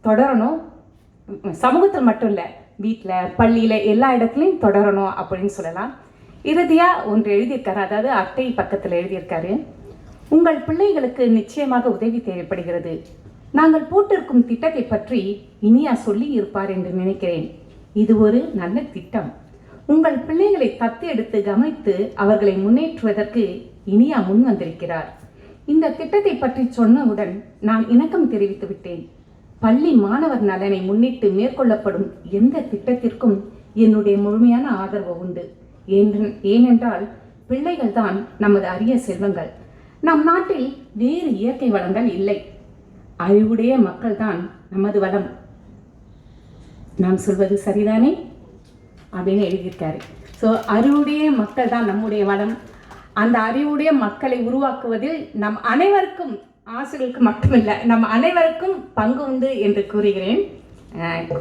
தொடரணும். சமூகத்தில் மட்டும் இல்லை, வீட்டில், பள்ளியில், எல்லா இடத்துலையும் தொடரணும் அப்படின்னு சொல்லலாம். இறுதியாக ஒன்று எழுதியிருக்காரு, அதாவது அட்டை பக்கத்தில் எழுதியிருக்காரு, உங்கள் பிள்ளைகளுக்கு நிச்சயமாக உதவி தேவைப்படுகிறது. நாங்கள் போட்டிருக்கும் திட்டத்தை பற்றி இனியா சொல்லி இருப்பார் என்று நினைக்கிறேன். இது ஒரு நல்ல திட்டம். உங்கள் பிள்ளைகளை தத்து எடுத்து கவனித்து அவர்களை முன்னேற்றுவதற்கு இனியா முன் வந்திருக்கிறார். இந்த திட்டத்தை பற்றி சொன்னவுடன் நான் இணக்கம் தெரிவித்து விட்டேன். பள்ளி மாணவர் நலனை முன்னிட்டு மேற்கொள்ளப்படும் எந்த திட்டத்திற்கும் என்னுடைய முழுமையான ஆதரவு உண்டு. ஏனென்றால் பிள்ளைகள் தான் நமது அரிய செல்வங்கள். நம் நாட்டில் வேறு இயற்கை வளங்கள் இல்லை. அறிவுடைய மக்கள் தான் நமது வளம். நான் சொல்வது சரிதானே அப்படின்னு எழுதியிருக்காரு. ஸோ அறிவுடைய மக்கள் தான் நம்முடைய வளம். அந்த அறிவுடைய மக்களை உருவாக்குவதில் நம் அனைவருக்கும், ஆசிரியர்களுக்கு மட்டுமில்லை, நம் அனைவருக்கும் பங்கு உண்டு என்று கூறுகிறேன்.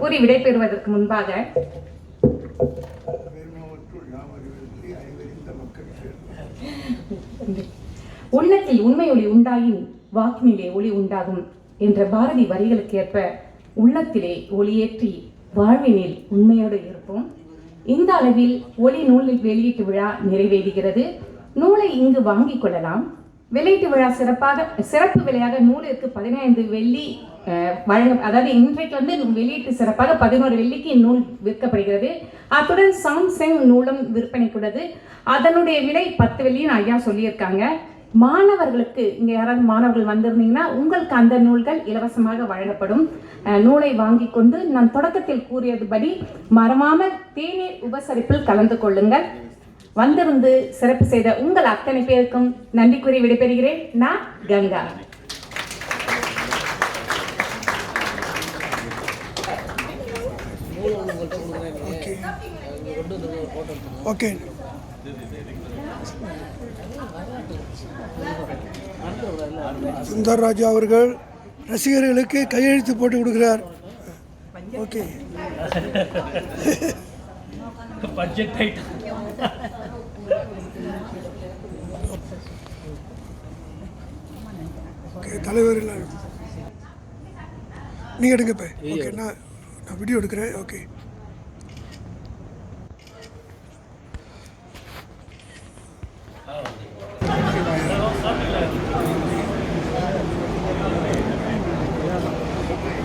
கூறி விடைபெறுவதற்கு முன்பாக உள்ளத்தில் உண்மை ஒளி உண்டாயின் வாக்கினிலே ஒளி உண்டாகும் என்ற பாரதி வரிகளுக்கு ஏற்ப உள்ளத்திலே ஒளியேற்றி வாழ்வினில் உண்மையோடு இருப்போம். இந்த அளவில் ஒளி நூலில் வெளியீட்டு விழா நிறைவேறுகிறது. நூலை இங்கு வாங்கிக் கொள்ளலாம். வெளியீட்டு விழா சிறப்பு விலையாக நூலிற்கு 15 வெள்ளி வழங்க, அதாவது இன்றைக்கு வெளியீட்டு சிறப்பாக 11 வெள்ளிக்கு நூல் விற்கப்படுகிறது. அத்துடன் சாம்சங் நூலும் விற்பனைக்குள்ளது. அதனுடைய விலை 10 வெள்ளின்னு ஐயா சொல்லியிருக்காங்க. மாணவர்களுக்கு, இங்கே யாராவது மாணவர்கள் வந்திருந்தீங்கன்னா உங்களுக்கு அந்த நூல்கள் இலவசமாக வழங்கப்படும். நூலை வாங்கி கொண்டு நான் தொடக்கத்தில் கூறியதுபடி மறவாமல் தேநீர் உபசரிப்பில் கலந்து கொள்ளுங்கள். வந்திருந்து சிறப்பு செய்த உங்கள் அத்தனை பேருக்கும் நன்றி கூறி விடைபெறுகிறேன். நான் கங்கா. ஓகே, சுந்தர் ராஜா அவர்கள் ரசிகர்களுக்கு கையெழுத்து போட்டு கொடுக்கிறார். Okay, budget item. ஓகே, தலைவர் நீங்கள் எடுங்க. இப்போ ஓகே, நான் வீடியோ எடுக்கிறேன். ஓகே,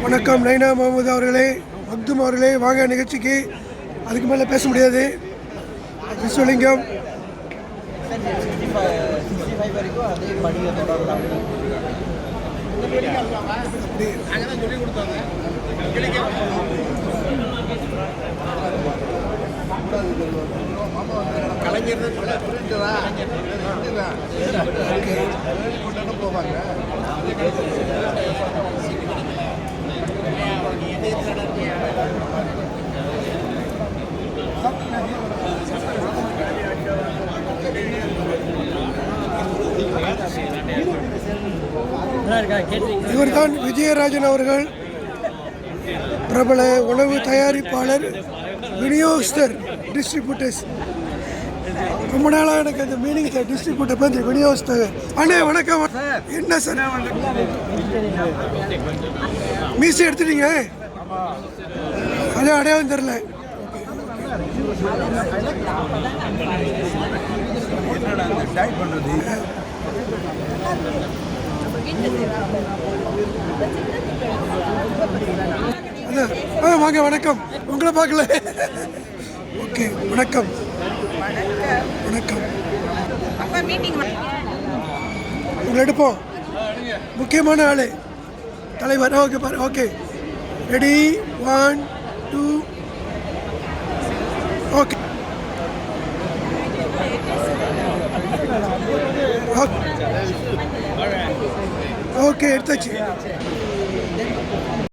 வணக்கம் நைனா முகமது அவர்களே, மக்தும் அவர்களே, வாங்க நிகழ்ச்சிக்கு. அதுக்கு மேலே பேச முடியாது. விஸ்வலிங்கம் இவர்தான் விஜயராஜன் அவர்கள், பிரபல உணவு தயாரிப்பாளர், விநியோகஸ்தர், டிஸ்ட்ரிபியூட்டர்ஸ். ரொம்ப நாளாக எனக்கு அந்த மீனிங் டிஸ்ட்ரிபியூட்டர் வந்து விநியோகஸ்தர். அண்ணே வணக்கம். என்ன சார் மீசை எடுத்துட்டீங்க? அதே அடையாளம் தெரில. வாங்க வணக்கம். உங்களை பார்க்கல. ஓகே வணக்கம். வணக்கம். உங்களை எடுப்போம். முக்கியமான ஆளு தலைவர். ஓகே பாரு. Okay ready 1 2 okay. ஓகே எடுத்தாச்சு.